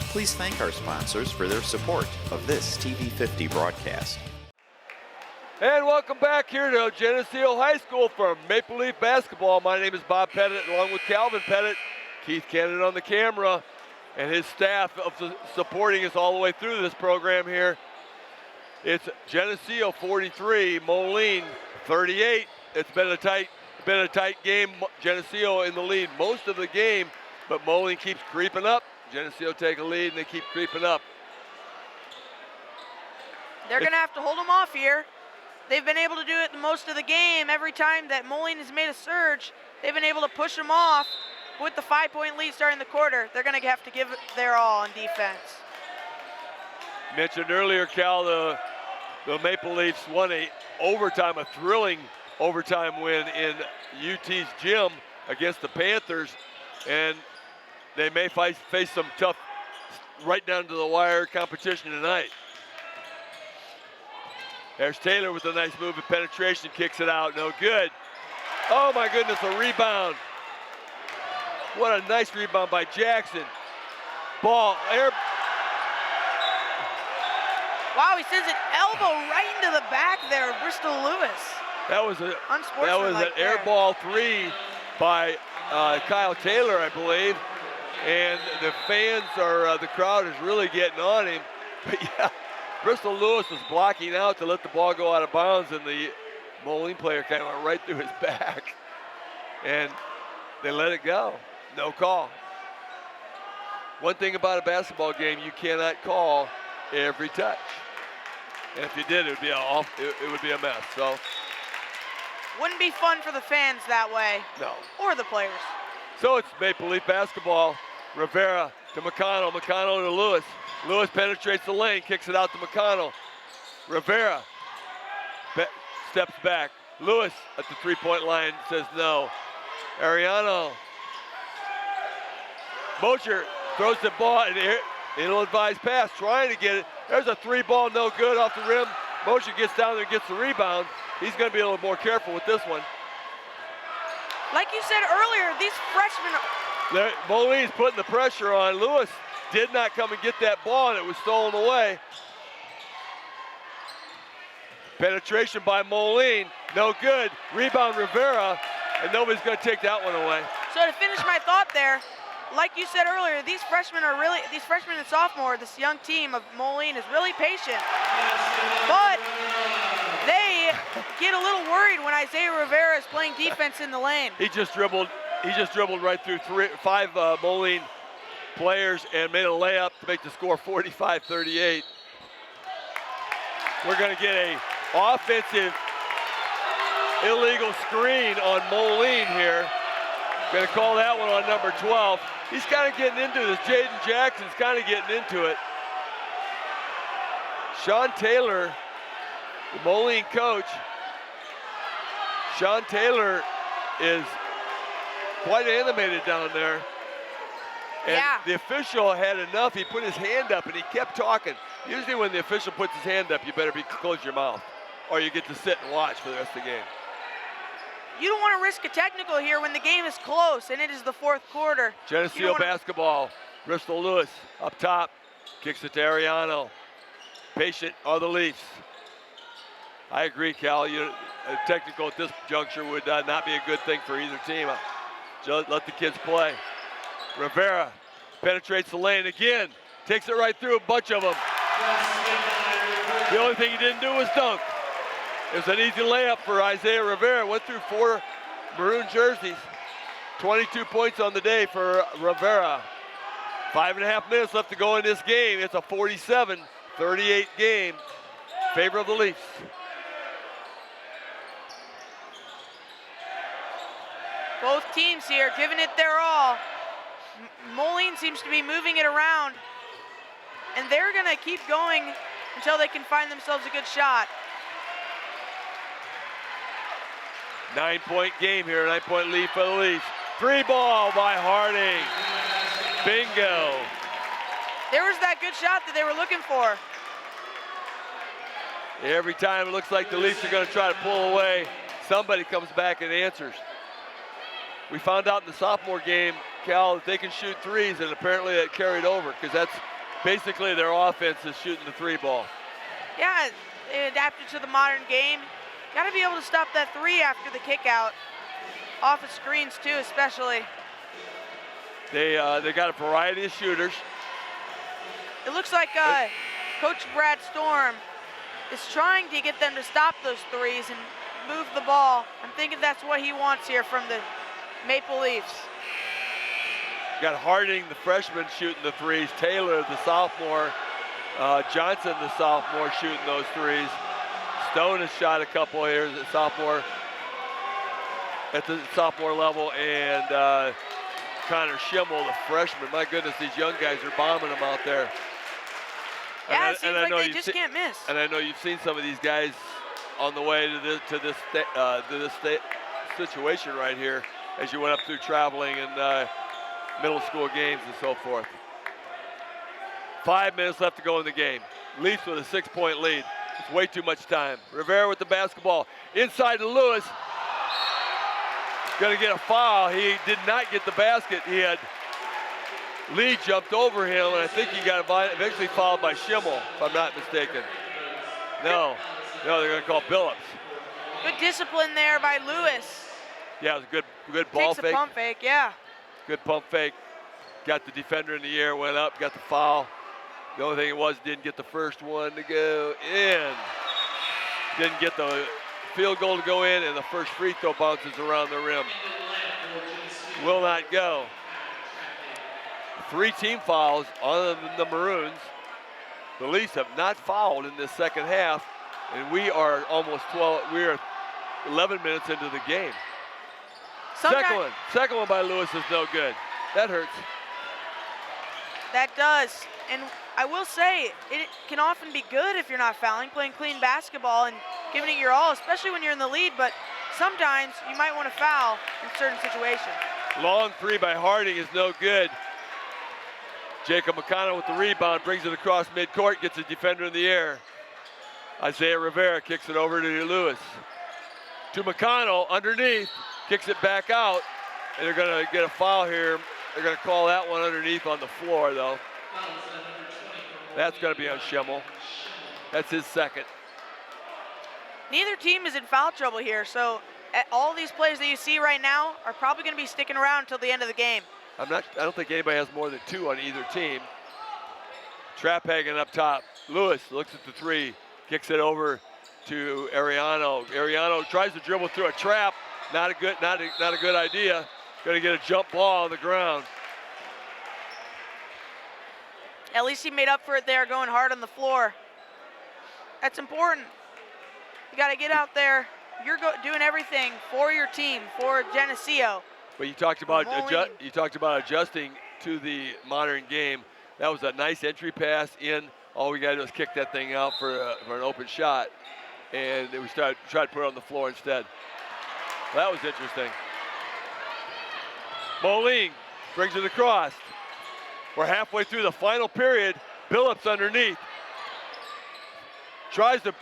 Please thank our sponsors for their support of this TV50 broadcast. And welcome back here to Geneseo High School for Maple Leaf Basketball. My name is Bob Pettit, along with Calvin Pettit, Keith Cannon on the camera, and his staff of supporting us all the way through this program here. It's Geneseo 43, Moline 38. It's been a tight game. Geneseo in the lead most of the game, but Moline keeps creeping up. Geneseo take a lead, and they keep creeping up. They're going to have to hold them off here. They've been able to do it most of the game. Every time that Moline has made a surge, they've been able to push them off. With the 5-point lead starting the quarter, they're going to have to give it their all on defense. Mentioned earlier, Cal, the Maple Leafs won a thrilling overtime win in UT's gym against the Panthers, and they may face some tough, right down to the wire competition tonight. There's Taylor with a nice move and penetration, kicks it out, no good. Oh my goodness, a rebound. What a nice rebound by Jackson. Ball, air. Wow, he sends an elbow right into the back there of Bristol Lewis. That was an air there. ball three by Kyle Taylor, I believe. And the fans the crowd is really getting on him. But yeah, Bristol Lewis was blocking out to let the ball go out of bounds, and the Moline player kind of went right through his back. And they let it go. No call. One thing about a basketball game, you cannot call every touch. And if you did, it would be a mess. So wouldn't be fun for the fans that way. No. Or the players. So it's Maple Leaf basketball. Rivera to McConnell, McConnell to Lewis. Lewis penetrates the lane, kicks it out to McConnell. Rivera steps back. Lewis at the three-point line says no. Ariano. Mosher throws the ball, and ill-advised pass, trying to get it. There's a three ball, no good off the rim. Mosher gets down there and gets the rebound. He's going to be a little more careful with this one. Like you said earlier, these freshmen Moline's putting the pressure on. Lewis did not come and get that ball, and it was stolen away. Penetration by Moline, no good. Rebound Rivera, and nobody's going to take that one away. So to finish my thought there, like you said earlier, these freshmen and sophomores, this young team of Moline is really patient. But they get a little worried when Isaiah Rivera is playing defense in the lane. He just dribbled right through five Moline players and made a layup to make the score 45-38. We're going to get a offensive illegal screen on Moline here. Going to call that one on number 12. He's kind of getting into this. Jaden Jackson's kind of getting into it. Sean Taylor, the Moline coach. Sean Taylor is quite animated down there. And yeah. The official had enough. He put his hand up and he kept talking. Usually when the official puts his hand up, you better close your mouth, or you get to sit and watch for the rest of the game. You don't want to risk a technical here when the game is close and it is the fourth quarter. Geneseo basketball. Bristol Lewis up top, kicks it to Ariano. Patient are the Leafs. I agree, Cal. A technical at this juncture would not be a good thing for either team. Just let the kids play. Rivera penetrates the lane again. Takes it right through a bunch of them. The only thing he didn't do was dunk. It was an easy layup for Isaiah Rivera. Went through 4 maroon jerseys. 22 points on the day for Rivera. 5.5 minutes left to go in this game. It's a 47-38 game. Favor of the Leafs. Both teams here giving it their all. Moline seems to be moving it around, and they're going to keep going until they can find themselves a good shot. 9-point game here, 9-point lead for the Leafs. 3 ball by Harding. Bingo. There was that good shot that they were looking for. Every time it looks like the Leafs are going to try to pull away, somebody comes back and answers. We found out in the sophomore game, Cal, that they can shoot threes, and apparently that carried over because that's basically their offense is shooting the three ball. Yeah, they adapted to the modern game. Got to be able to stop that three after the kick out. Off of screens too, especially. They got a variety of shooters. It looks like Coach Brad Storm is trying to get them to stop those threes and move the ball. I'm thinking that's what he wants here from the Maple Leafs. Got Harding, the freshman, shooting the threes. Taylor, the sophomore. Johnson, the sophomore, shooting those threes. Stone has shot a couple here as a sophomore at the sophomore level, and Connor Schimmel, the freshman. My goodness, these young guys are bombing them out there. Yeah, it seems like they just can't miss. And I know you've seen some of these guys on the way to this situation right here as you went up through traveling and middle school games and so forth. 5 minutes left to go in the game. Leafs with a 6-point lead. It's way too much time. Rivera with the basketball. Inside to Lewis. Going to get a foul. He did not get the basket. He had Lee jumped over him, and I think he got eventually fouled by Schimmel, if I'm not mistaken. No, they're going to call Billups. Good discipline there by Lewis. Yeah, it was a good ball fake. Takes a pump fake, yeah. Good pump fake. Got the defender in the air, went up, got the foul. The only thing it was, didn't get the first one to go in. Didn't get the field goal to go in, and the first free throw bounces around the rim. Will not go. 3 team fouls on the Maroons. The Leafs have not fouled in this second half, and we are almost 11 minutes into the game. Second one by Lewis is no good. That hurts. That does. And I will say, it can often be good if you're not fouling, playing clean basketball and giving it your all, especially when you're in the lead, but sometimes you might want to foul in certain situations. Long three by Harding is no good. Jacob McConnell with the rebound, brings it across midcourt, gets a defender in the air. Isaiah Rivera kicks it over to Lewis. To McConnell, underneath, kicks it back out, and they're going to get a foul here. They're going to call that one underneath on the floor, though. That's going to be on Schimmel. That's his second. Neither team is in foul trouble here, so all these players that you see right now are probably going to be sticking around until the end of the game. I don't think anybody has more than 2 on either team. Traphagen up top. Lewis looks at the three, kicks it over to Ariano. Ariano tries to dribble through a trap. Not a good idea. Going to get a jump ball on the ground. At least he made up for it there, going hard on the floor. That's important. You got to get out there. You're doing everything for your team, for Geneseo. But you talked about adjusting to the modern game. That was a nice entry pass in. All we got to do is kick that thing out for an open shot, and we tried to put it on the floor instead. That was interesting. Moline brings it across. We're halfway through the final period. Billups underneath. Tries to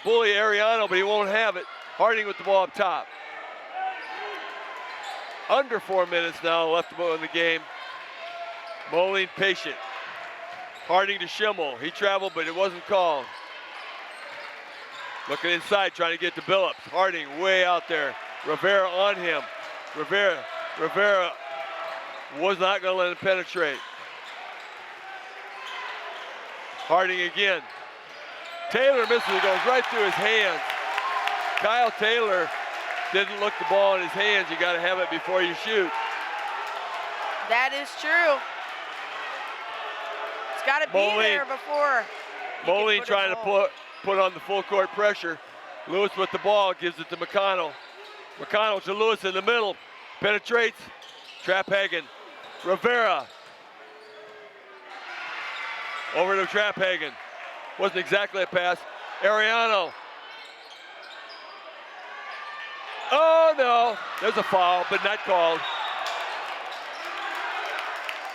bully Ariano, but he won't have it. Harding with the ball up top. Under 4 minutes now left in the game. Moline patient. Harding to Schimmel. He traveled, but it wasn't called. Looking inside, trying to get to Billups. Harding way out there. Rivera on him. Rivera was not going to let him penetrate. Harding again. Taylor misses it, goes right through his hands. Kyle Taylor didn't look the ball in his hands. You got to have it before you shoot. That is true. It's got to be there before. Moline trying to put on the full court pressure. Lewis with the ball, gives it to McConnell. McConnell to Lewis in the middle. Penetrates. Traphagen. Rivera. Over to Traphagen. Wasn't exactly a pass. Ariano. Oh no, there's a foul, but not called.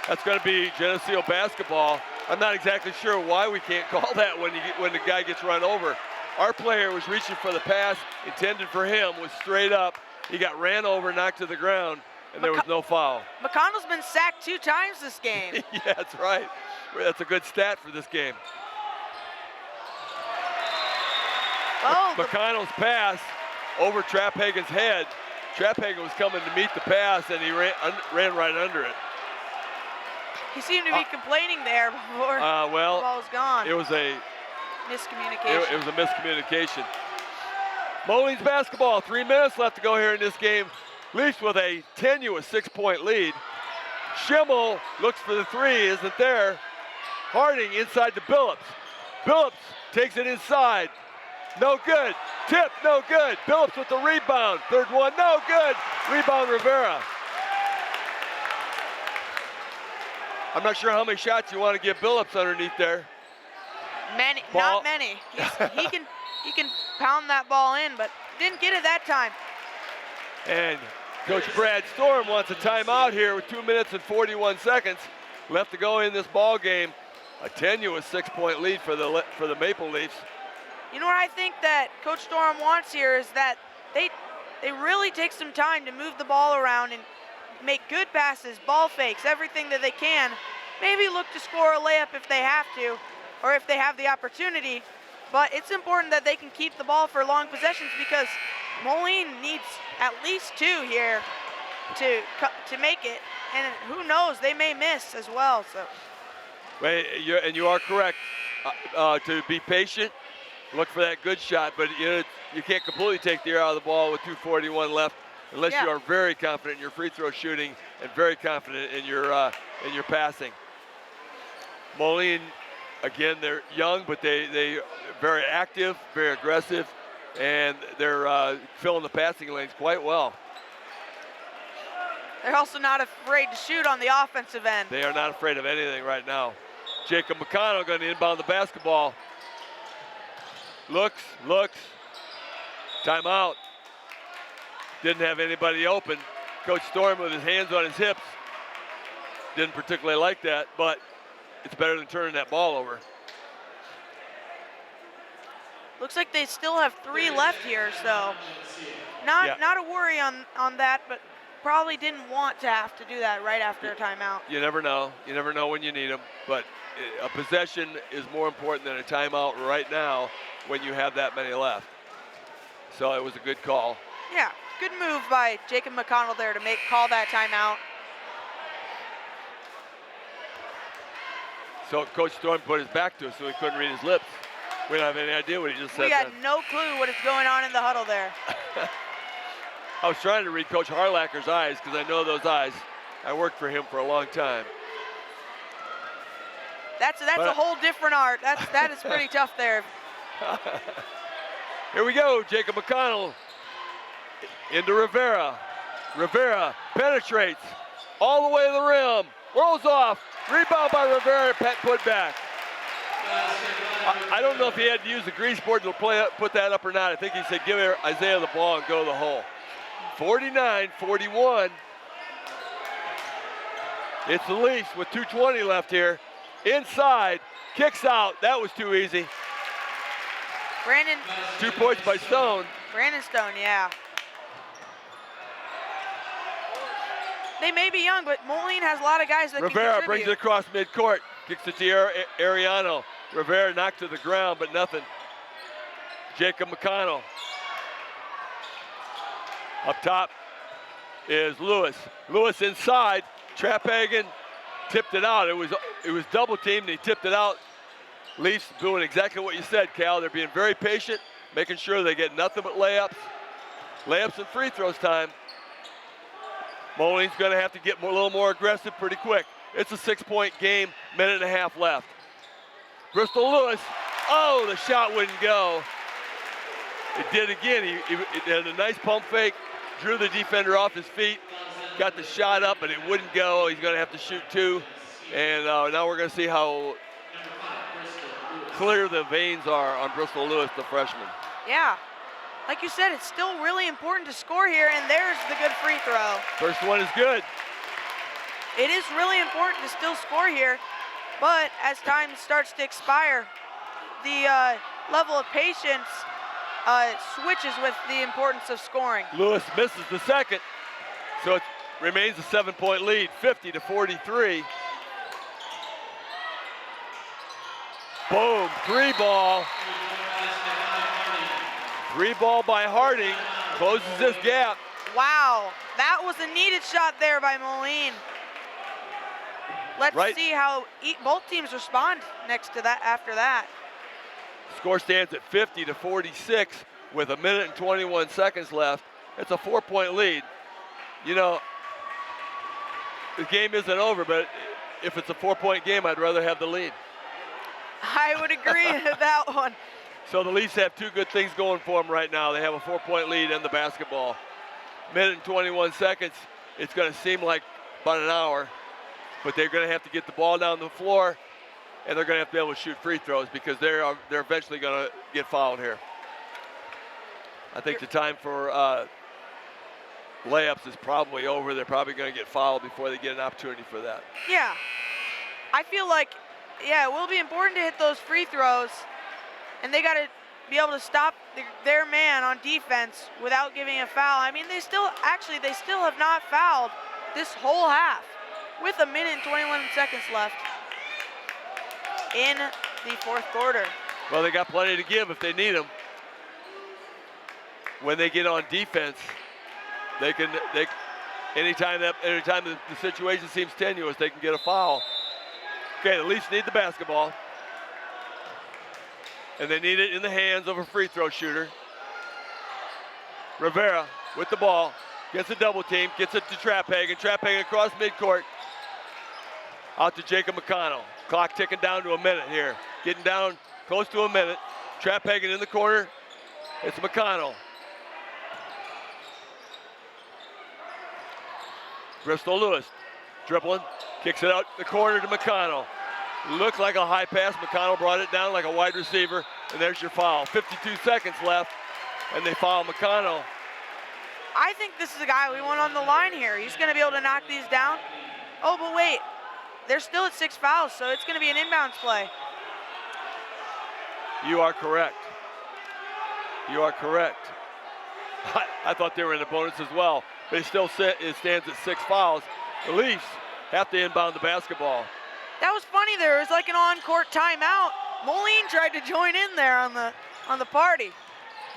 That's going to be Geneseo basketball. I'm not exactly sure why we can't call that when the guy gets run over. Our player was reaching for the pass intended for him, was straight up. He got ran over, knocked to the ground, and there was no foul. McConnell's been sacked 2 times this game. Yeah, that's right. That's a good stat for this game. Oh, McConnell's pass over Traphagen's head. Traphagen was coming to meet the pass, and he ran right under it. He seemed to be complaining there before the ball was gone. It was a miscommunication. It was a miscommunication. Moline's basketball, 3 minutes left to go here in this game. Leafs with a tenuous 6-point lead. Schimmel looks for the 3, isn't there. Harding inside to Billups. Billups takes it inside. No good. Tip, no good. Billups with the rebound. Third one, no good. Rebound, Rivera. I'm not sure how many shots you want to give Billups underneath there. Many, Ball. not many. He can pound that ball in, but didn't get it that time. And Coach Brad Storm wants a timeout here with 2 minutes and 41 seconds left to go in this ball game. A tenuous 6-point lead for the Maple Leafs. You know what I think that Coach Storm wants here is that they really take some time to move the ball around and make good passes, ball fakes, everything that they can. Maybe look to score a layup if they have to, or if they have the opportunity. But it's important that they can keep the ball for long possessions because Moline needs at least 2 here to make it. And who knows, they may miss as well. So. And you are correct to be patient. Look for that good shot, but you can't completely take the air out of the ball with 2:41 left unless you are very confident in your free throw shooting and very confident in your passing. Moline, again, they're young, but they very active, very aggressive, and they're filling the passing lanes quite well. They're also not afraid to shoot on the offensive end. They are not afraid of anything right now. Jacob McConnell going to inbound the basketball. Looks. Timeout. Didn't have anybody open. Coach Storm with his hands on his hips. Didn't particularly like that, but it's better than turning that ball over. Looks like they still have 3 left here, so not a worry on that, but probably didn't want to have to do that right after a timeout. You never know. You never know when you need them, but a possession is more important than a timeout right now when you have that many left. So it was a good call. Yeah, good move by Jacob McConnell there to call that timeout. So Coach Storm put his back to us so he couldn't read his lips. We don't have any idea what he just said. We got no clue what is going on in the huddle there. I was trying to read Coach Harlacker's eyes because I know those eyes. I worked for him for a long time. That's a whole different art. That is pretty tough there. Here we go, Jacob McConnell into Rivera. Rivera penetrates all the way to the rim, rolls off, rebound by Rivera, put back. I don't know if he had to use the grease board to put that up or not. I think he said give Isaiah the ball and go to the hole. 49-41. It's the Leafs with 2:20 left here. Inside, kicks out. That was too easy. Brandon. 2 points by Stone. Brandon Stone, yeah. They may be young, but Moline has a lot of guys that Rivera can contribute. brings it across midcourt. Kicks it to Ariano. Rivera knocked to the ground, but nothing. Jacob McConnell. Up top is Lewis. Lewis inside. Traphagen tipped it out. It was double teamed and he tipped it out. Leafs doing exactly what you said, Cal. They're being very patient, making sure they get nothing but layups. Layups and free throws time. Moline's going to have to get a little more aggressive pretty quick. It's a 6-point game, minute and a half left. Bristol Lewis, oh, the shot wouldn't go. It did again. He had a nice pump fake, drew the defender off his feet, got the shot up, but it wouldn't go. He's going to have to shoot 2. And now we're going to see how clear the veins are on Bristol Lewis, the freshman. Yeah. Like you said, it's still really important to score here, and there's the good free throw. First one is good. It is really important to still score here. But as time starts to expire, the level of patience switches with the importance of scoring. Lewis misses the second, so it remains a 7-point lead, 50-43. Boom, three ball. Three ball by Harding, closes this gap. Wow, that was a needed shot there by Moline. Let's see how both teams respond next to that, after that. Score stands at 50-46 with 1 minute and 21 seconds left. It's a 4-point lead. You know, the game isn't over, but if it's a 4-point game, I'd rather have the lead. I would agree with that one. So the Leafs have two good things going for them right now. They have a 4-point lead in the basketball. 1 minute and 21 seconds. It's going to seem like about an hour, but they're going to have to get the ball down the floor, and they're going to have to be able to shoot free throws because they're eventually going to get fouled here. I think the time for layups is probably over. They're probably going to get fouled before they get an opportunity for that. Yeah, I feel like, yeah, it will be important to hit those free throws, and they got to be able to stop their man on defense without giving a foul. I mean, they still have not fouled this whole half with 1 minute and 21 seconds left in the fourth quarter. Well, they got plenty to give if they need them. When they get on defense, anytime the situation seems tenuous, they can get a foul. Okay, the Leafs need the basketball. And they need it in the hands of a free throw shooter. Rivera with the ball, gets a double team, gets it to Trapphagen. Trapphagen across midcourt. Out to Jacob McConnell. Clock ticking down to 1 minute here. Getting down close to 1 minute. Trapphagen in the corner. It's McConnell. Bristol Lewis dribbling, kicks it out the corner to McConnell. Looked like a high pass. McConnell brought it down like a wide receiver, and there's your foul. 52 seconds left, and they foul McConnell. I think this is a guy we want on the line here. He's going to be able to knock these down. Oh, but wait. They're still at 6 fouls, so it's going to be an inbounds play. You are correct. You are correct. I thought they were in the bonus as well, but it stands at 6 fouls. The Leafs have to inbound the basketball. That was funny there. It was like an on-court timeout. Moline tried to join in there on the party.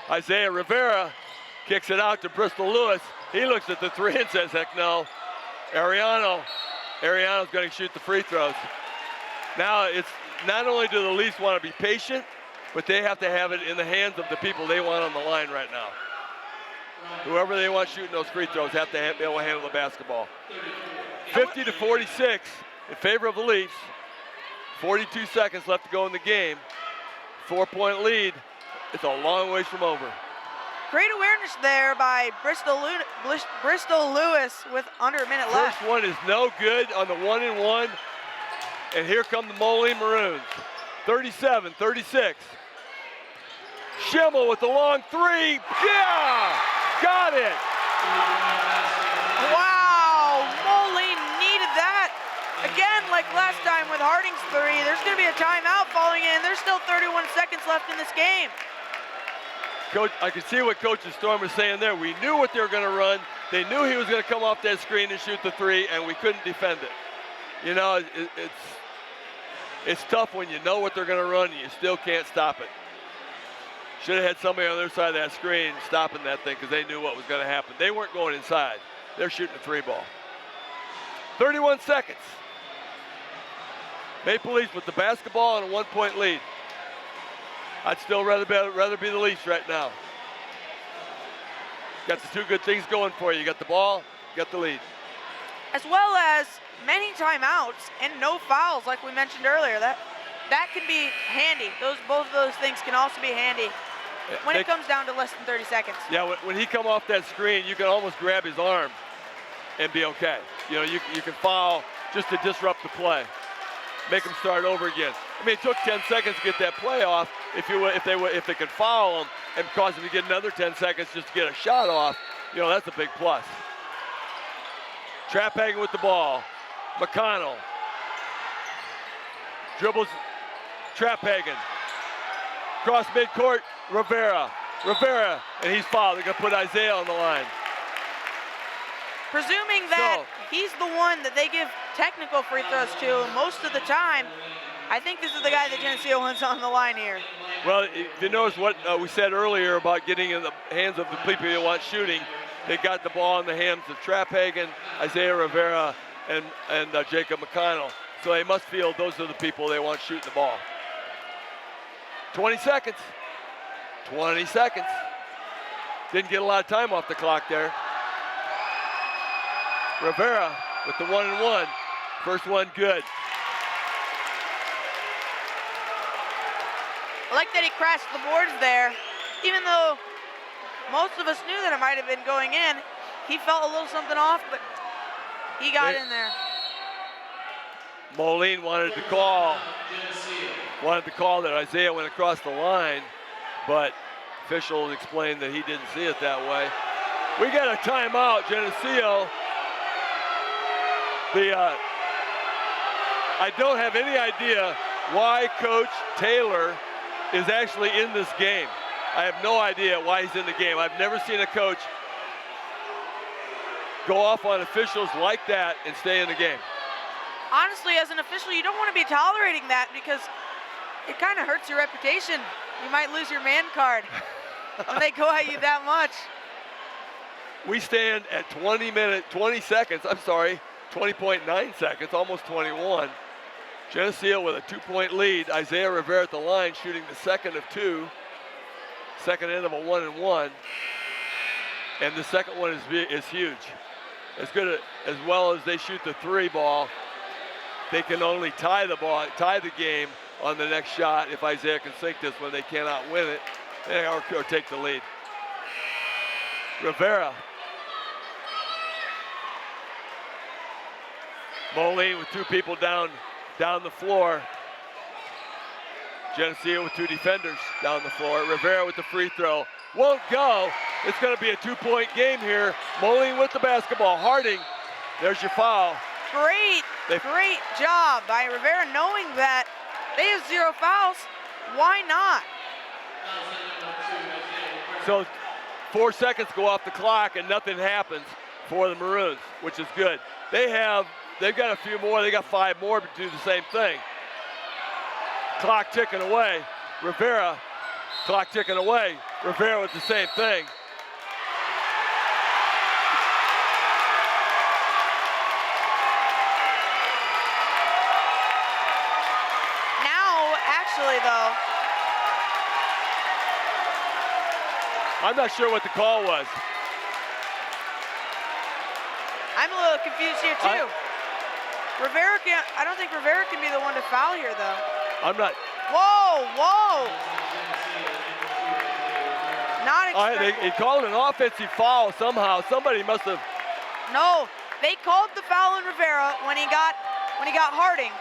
Isaiah Rivera kicks it out to Bristol Lewis. He looks at the three and says, heck no. Ariano's going to shoot the free throws. Now, it's not only do the Leafs want to be patient, but they have to have it in the hands of the people they want on the line right now. Whoever they want shooting those free throws have to be able to handle the basketball. 50-46 in favor of the Leafs. 42 seconds left to go in the game. 4-point lead. It's a long ways from over. Great awareness there by Bristol Lewis with under a minute left. First one is no good on the 1-and-1. And here come the Moline Maroons. 37-36. Schimmel with the long three. Yeah! Got it! Wow! Moline needed that. Again, like last time with Harding's three, there's going to be a timeout falling in. There's still 31 seconds left in this game. Coach, I can see what Coach Storm was saying there. We knew what they were going to run. They knew he was going to come off that screen and shoot the three, and we couldn't defend it. You know, it's tough when you know what they're going to run and you still can't stop it. Should have had somebody on the other side of that screen stopping that thing because they knew what was going to happen. They weren't going inside. They're shooting a three ball. 31 seconds. Maple Leafs with the basketball and a 1-point lead. I'd still rather be the Leafs right now. Got the two good things going for you. You got the ball, you got the lead. As well as many timeouts and no fouls, like we mentioned earlier. That can be handy. Both of those things can also be handy when it comes down to less than 30 seconds. Yeah, when he come off that screen, you can almost grab his arm and be okay. You know, you can foul just to disrupt the play, make him start over again. I mean, it took 10 seconds to get that play off. If they could foul him and cause him to get another 10 seconds just to get a shot off, you know, that's a big plus. Trapphagen with the ball. McConnell. dribbles Trapphagen. Cross midcourt, Rivera, and he's fouled. They're gonna put Isaiah on the line. Presuming that he's the one that they give technical free throws to most of the time, I think this is the guy that Geneseo wants on the line here. Well, if you notice what we said earlier about getting in the hands of the people you want shooting, they got the ball in the hands of Trapphagen, Isaiah Rivera, and Jacob McConnell. So they must feel those are the people they want shooting the ball. 20 seconds. 20 seconds. Didn't get a lot of time off the clock there. Rivera with the 1-and-1. First one good. I like that he crashed the boards there. Even though most of us knew that it might have been going in, he felt a little something off, but he got in there. Moline wanted to call that Isaiah went across the line, but officials explained that he didn't see it that way. We got a timeout, Geneseo. I don't have any idea why Coach Taylor is actually in this game. I have no idea why he's in the game. I've never seen a coach go off on officials like that and stay in the game. Honestly, as an official, you don't want to be tolerating that because it kind of hurts your reputation. You might lose your man card when they go at you that much. We stand at 20 seconds, 20.9 seconds, almost 21. Geneseo with a 2-point lead. Isaiah Rivera at the line shooting the second of two. Second end of a 1-and-1. And the second one is huge. As well as they shoot the three ball, they can only tie the game on the next shot if Isaiah can sink this one. They cannot win it or take the lead. Rivera. Moline with two people down the floor. Geneseo with two defenders down the floor. Rivera with the free throw. Won't go. It's going to be a 2-point game here. Moline with the basketball. Harding, there's your foul. Great job by Rivera knowing that they have 0 fouls. Why not? So 4 seconds go off the clock and nothing happens for the Maroons, which is good. They've got a few more. They got 5 more to do the same thing. Clock ticking away. Rivera, clock ticking away. Rivera with the same thing. Now, actually, though, I'm not sure what the call was. I'm a little confused here, too. I don't think Rivera can be the one to foul here, though. I'm not. Whoa. Not expecting. They called an offensive foul somehow. Somebody must have. No, they called the foul on Rivera when he got Harding,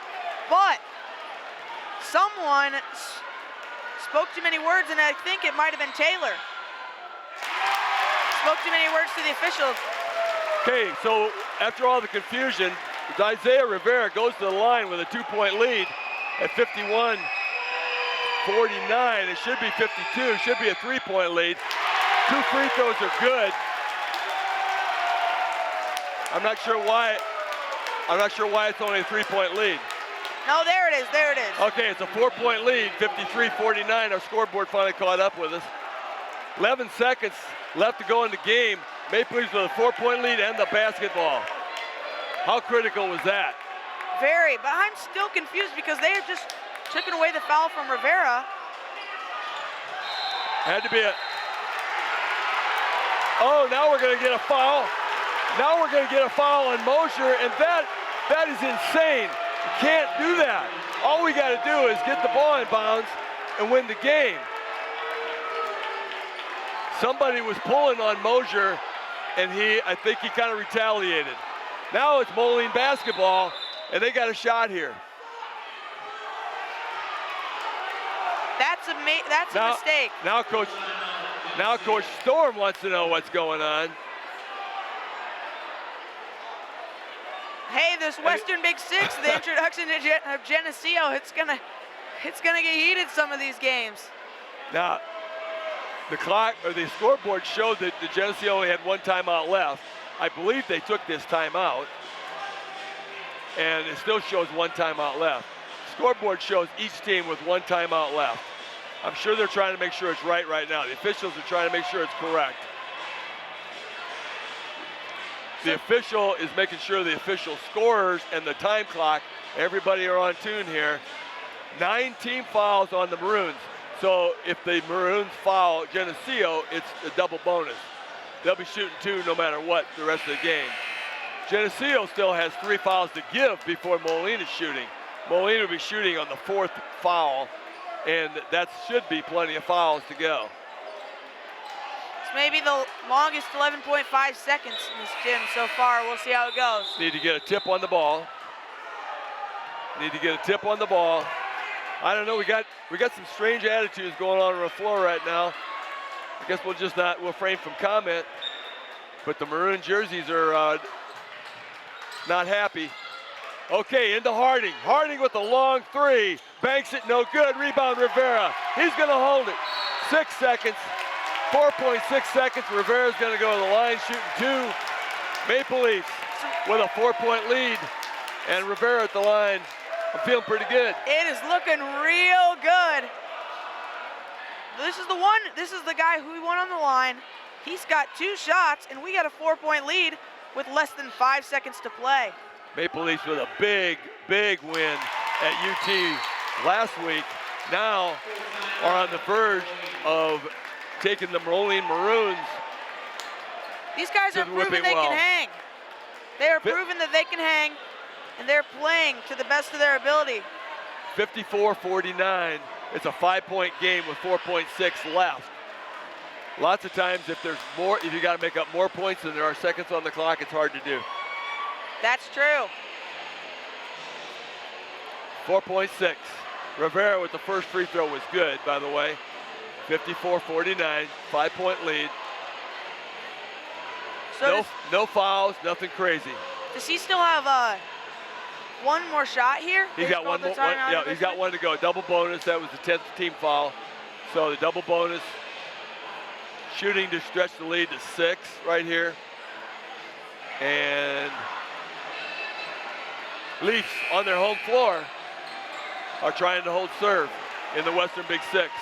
but someone spoke too many words, and I think it might have been Taylor. Spoke too many words to the officials. Okay, so after all the confusion, Isaiah Rivera goes to the line with a 2-point lead at 51-49. It should be 52. It should be a 3-point lead. 2 free throws are good. I'm not sure why it's only a 3-point lead. No, there it is. Okay, it's a 4-point lead, 53-49. Our scoreboard finally caught up with us. 11 seconds left to go in the game. Maple Leafs with a 4-point lead and the basketball. How critical was that? Very, but I'm still confused because they had just taken away the foul from Rivera. Had to be now we're going to get a foul. Now we're going to get a foul on Mosier, and that is insane. You can't do that. All we got to do is get the ball in bounds and win the game. Somebody was pulling on Mosier, and I think he kind of retaliated. Now it's Moline basketball, and they got a shot here. That's a mistake. Now Coach Storm wants to know what's going on. Hey, this Western Big Six, the introduction to Geneseo, it's gonna get heated some of these games. Now, the clock or the scoreboard showed that the Geneseo only had one timeout left. I believe they took this timeout, and it still shows one timeout left. Scoreboard shows each team with one timeout left. I'm sure they're trying to make sure it's right now. The officials are trying to make sure it's correct. The official is making sure the official scorers and the time clock, everybody are on tune here. 9 team fouls on the Maroons. So if the Maroons foul Geneseo, it's a double bonus. They'll be shooting 2 no matter what the rest of the game. Geneseo still has 3 fouls to give before Moline is shooting. Moline will be shooting on the 4th foul, and that should be plenty of fouls to go. It's maybe the longest 11.5 seconds in this gym so far. We'll see how it goes. Need to get a tip on the ball. I don't know, we got some strange attitudes going on the floor right now. I guess we'll refrain from comment. But the maroon jerseys are not happy. Okay, into Harding. Harding with a long 3. Banks it, no good. Rebound, Rivera. He's gonna hold it. 6 seconds, 4.6 seconds. Rivera's gonna go to the line, shooting 2. Maple Leafs with a 4-point lead. And Rivera at the line. I'm feeling pretty good. It is looking real good. This is the guy who won on the line. He's got 2 shots, and we got a 4-point lead with less than 5 seconds to play. Maple Leafs with a big win at UT last week. Now are on the verge of taking the Moline Maroons. These guys are proving they can hang. They are proving that they can hang, and they're playing to the best of their ability. 54-49. It's a 5-point game with 4.6 left. Lots of times if you got to make up more points than there are seconds on the clock, it's hard to do. That's true. 4.6. Rivera with the first free throw was good, by the way. 54-49, 5-point lead. So no fouls, nothing crazy. Does he still have one more shot here? He's got one more. He's got one to go. Double bonus. That was the 10th team foul. So the double bonus. Shooting to stretch the lead to 6 right here. And Leafs on their home floor are trying to hold serve in the Western Big Six.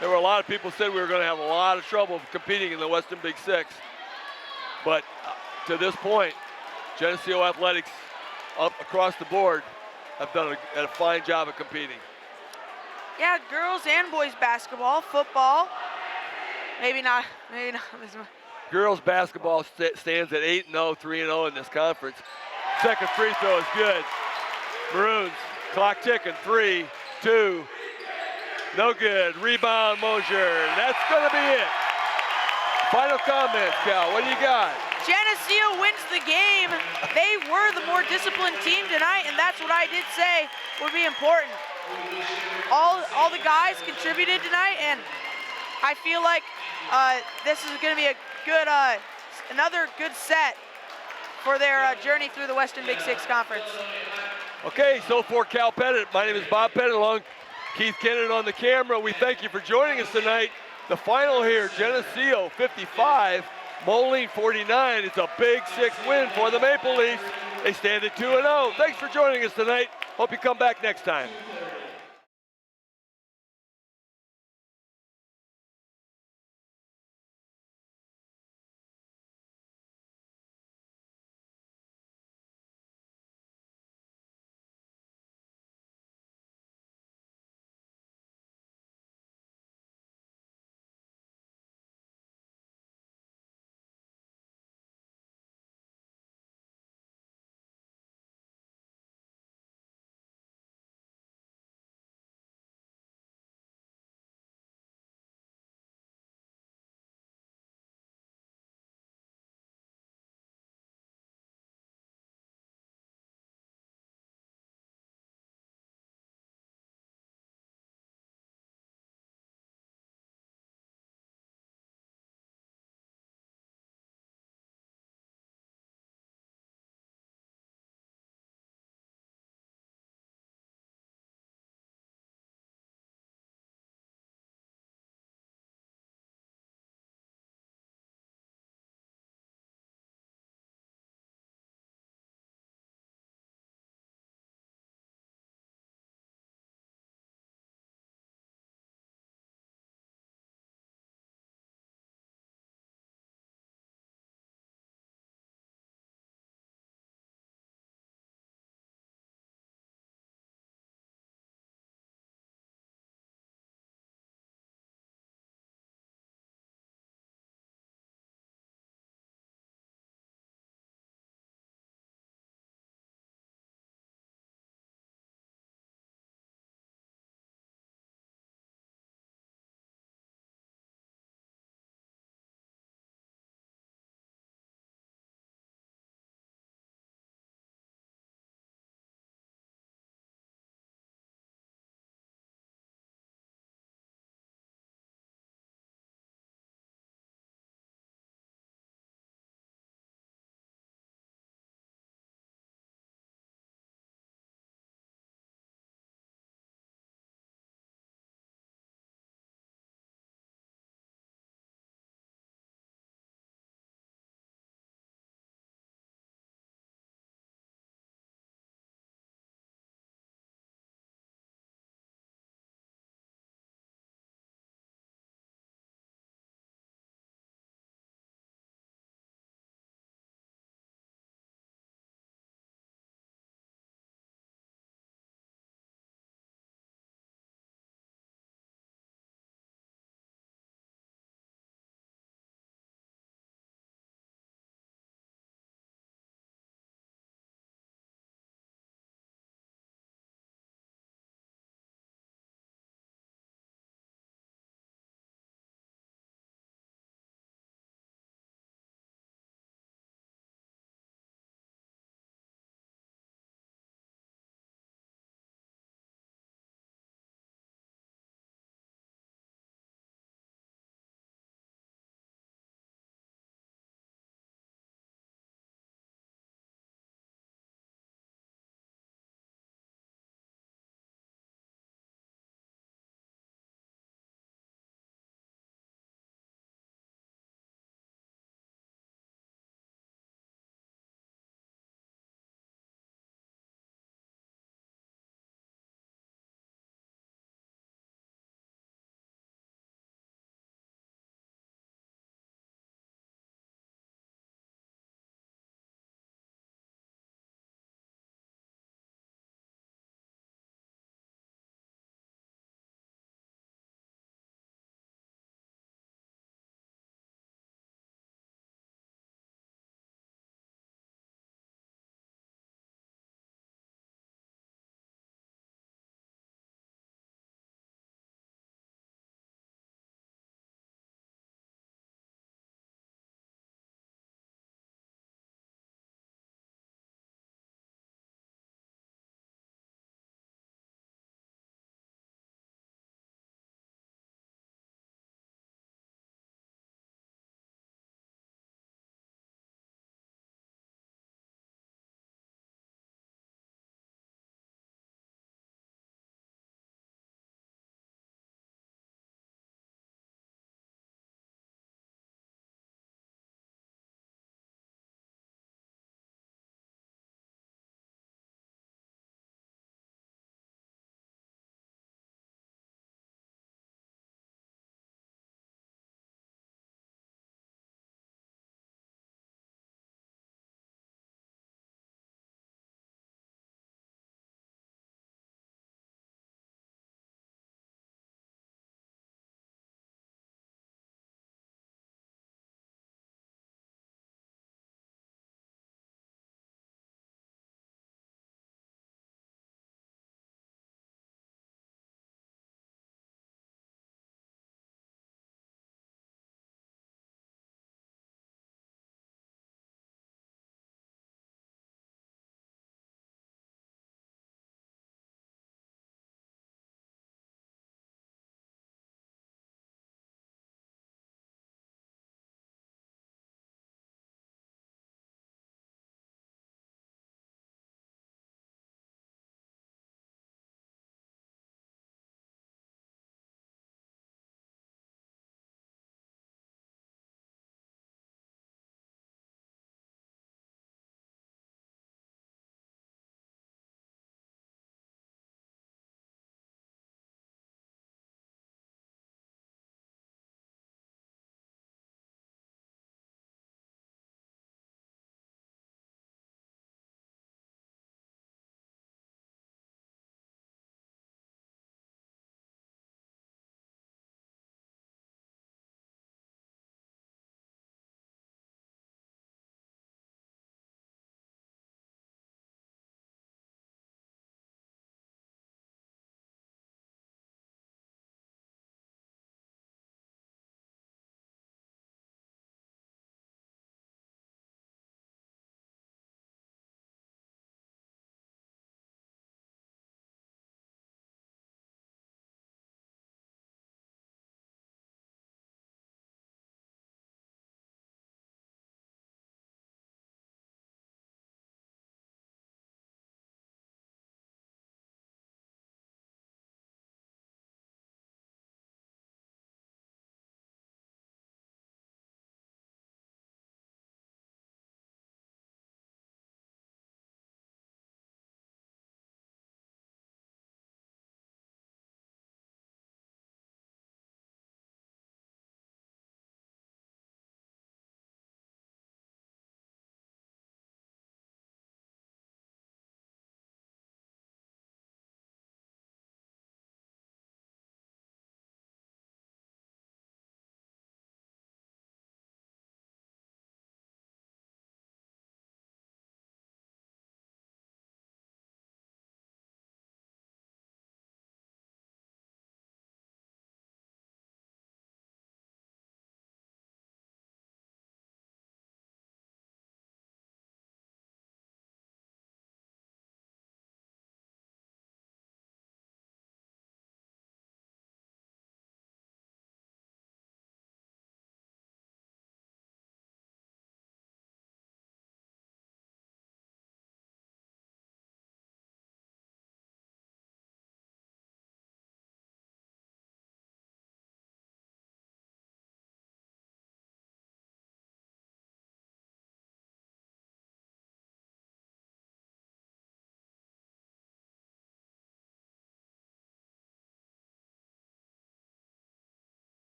There were a lot of people said we were going to have a lot of trouble competing in the Western Big Six. But to this point, Geneseo Athletics up across the board have done a fine job of competing. Yeah, girls and boys basketball, football. Maybe not as much. Girls basketball stands at 8-0, 3-0 in this conference. Second free throw is good. Maroons, clock ticking, 3, 2, no good. Rebound, Mosier. That's gonna be it. Final comments, Cal, what do you got? Geneseo wins the game. They were the more disciplined team tonight, and that's what I did say would be important. All the guys contributed tonight, and I feel like this is going to be a good, another good set for their journey through the Western Big Six Conference. Okay, so for Cal Pettit, my name is Bob Pettit, along Keith Kennan on the camera. We thank you for joining us tonight. The final here, Geneseo 55, Moline 49. It's a Big Six win for the Maple Leafs. They stand at 2-0. Thanks for joining us tonight. Hope you come back next time.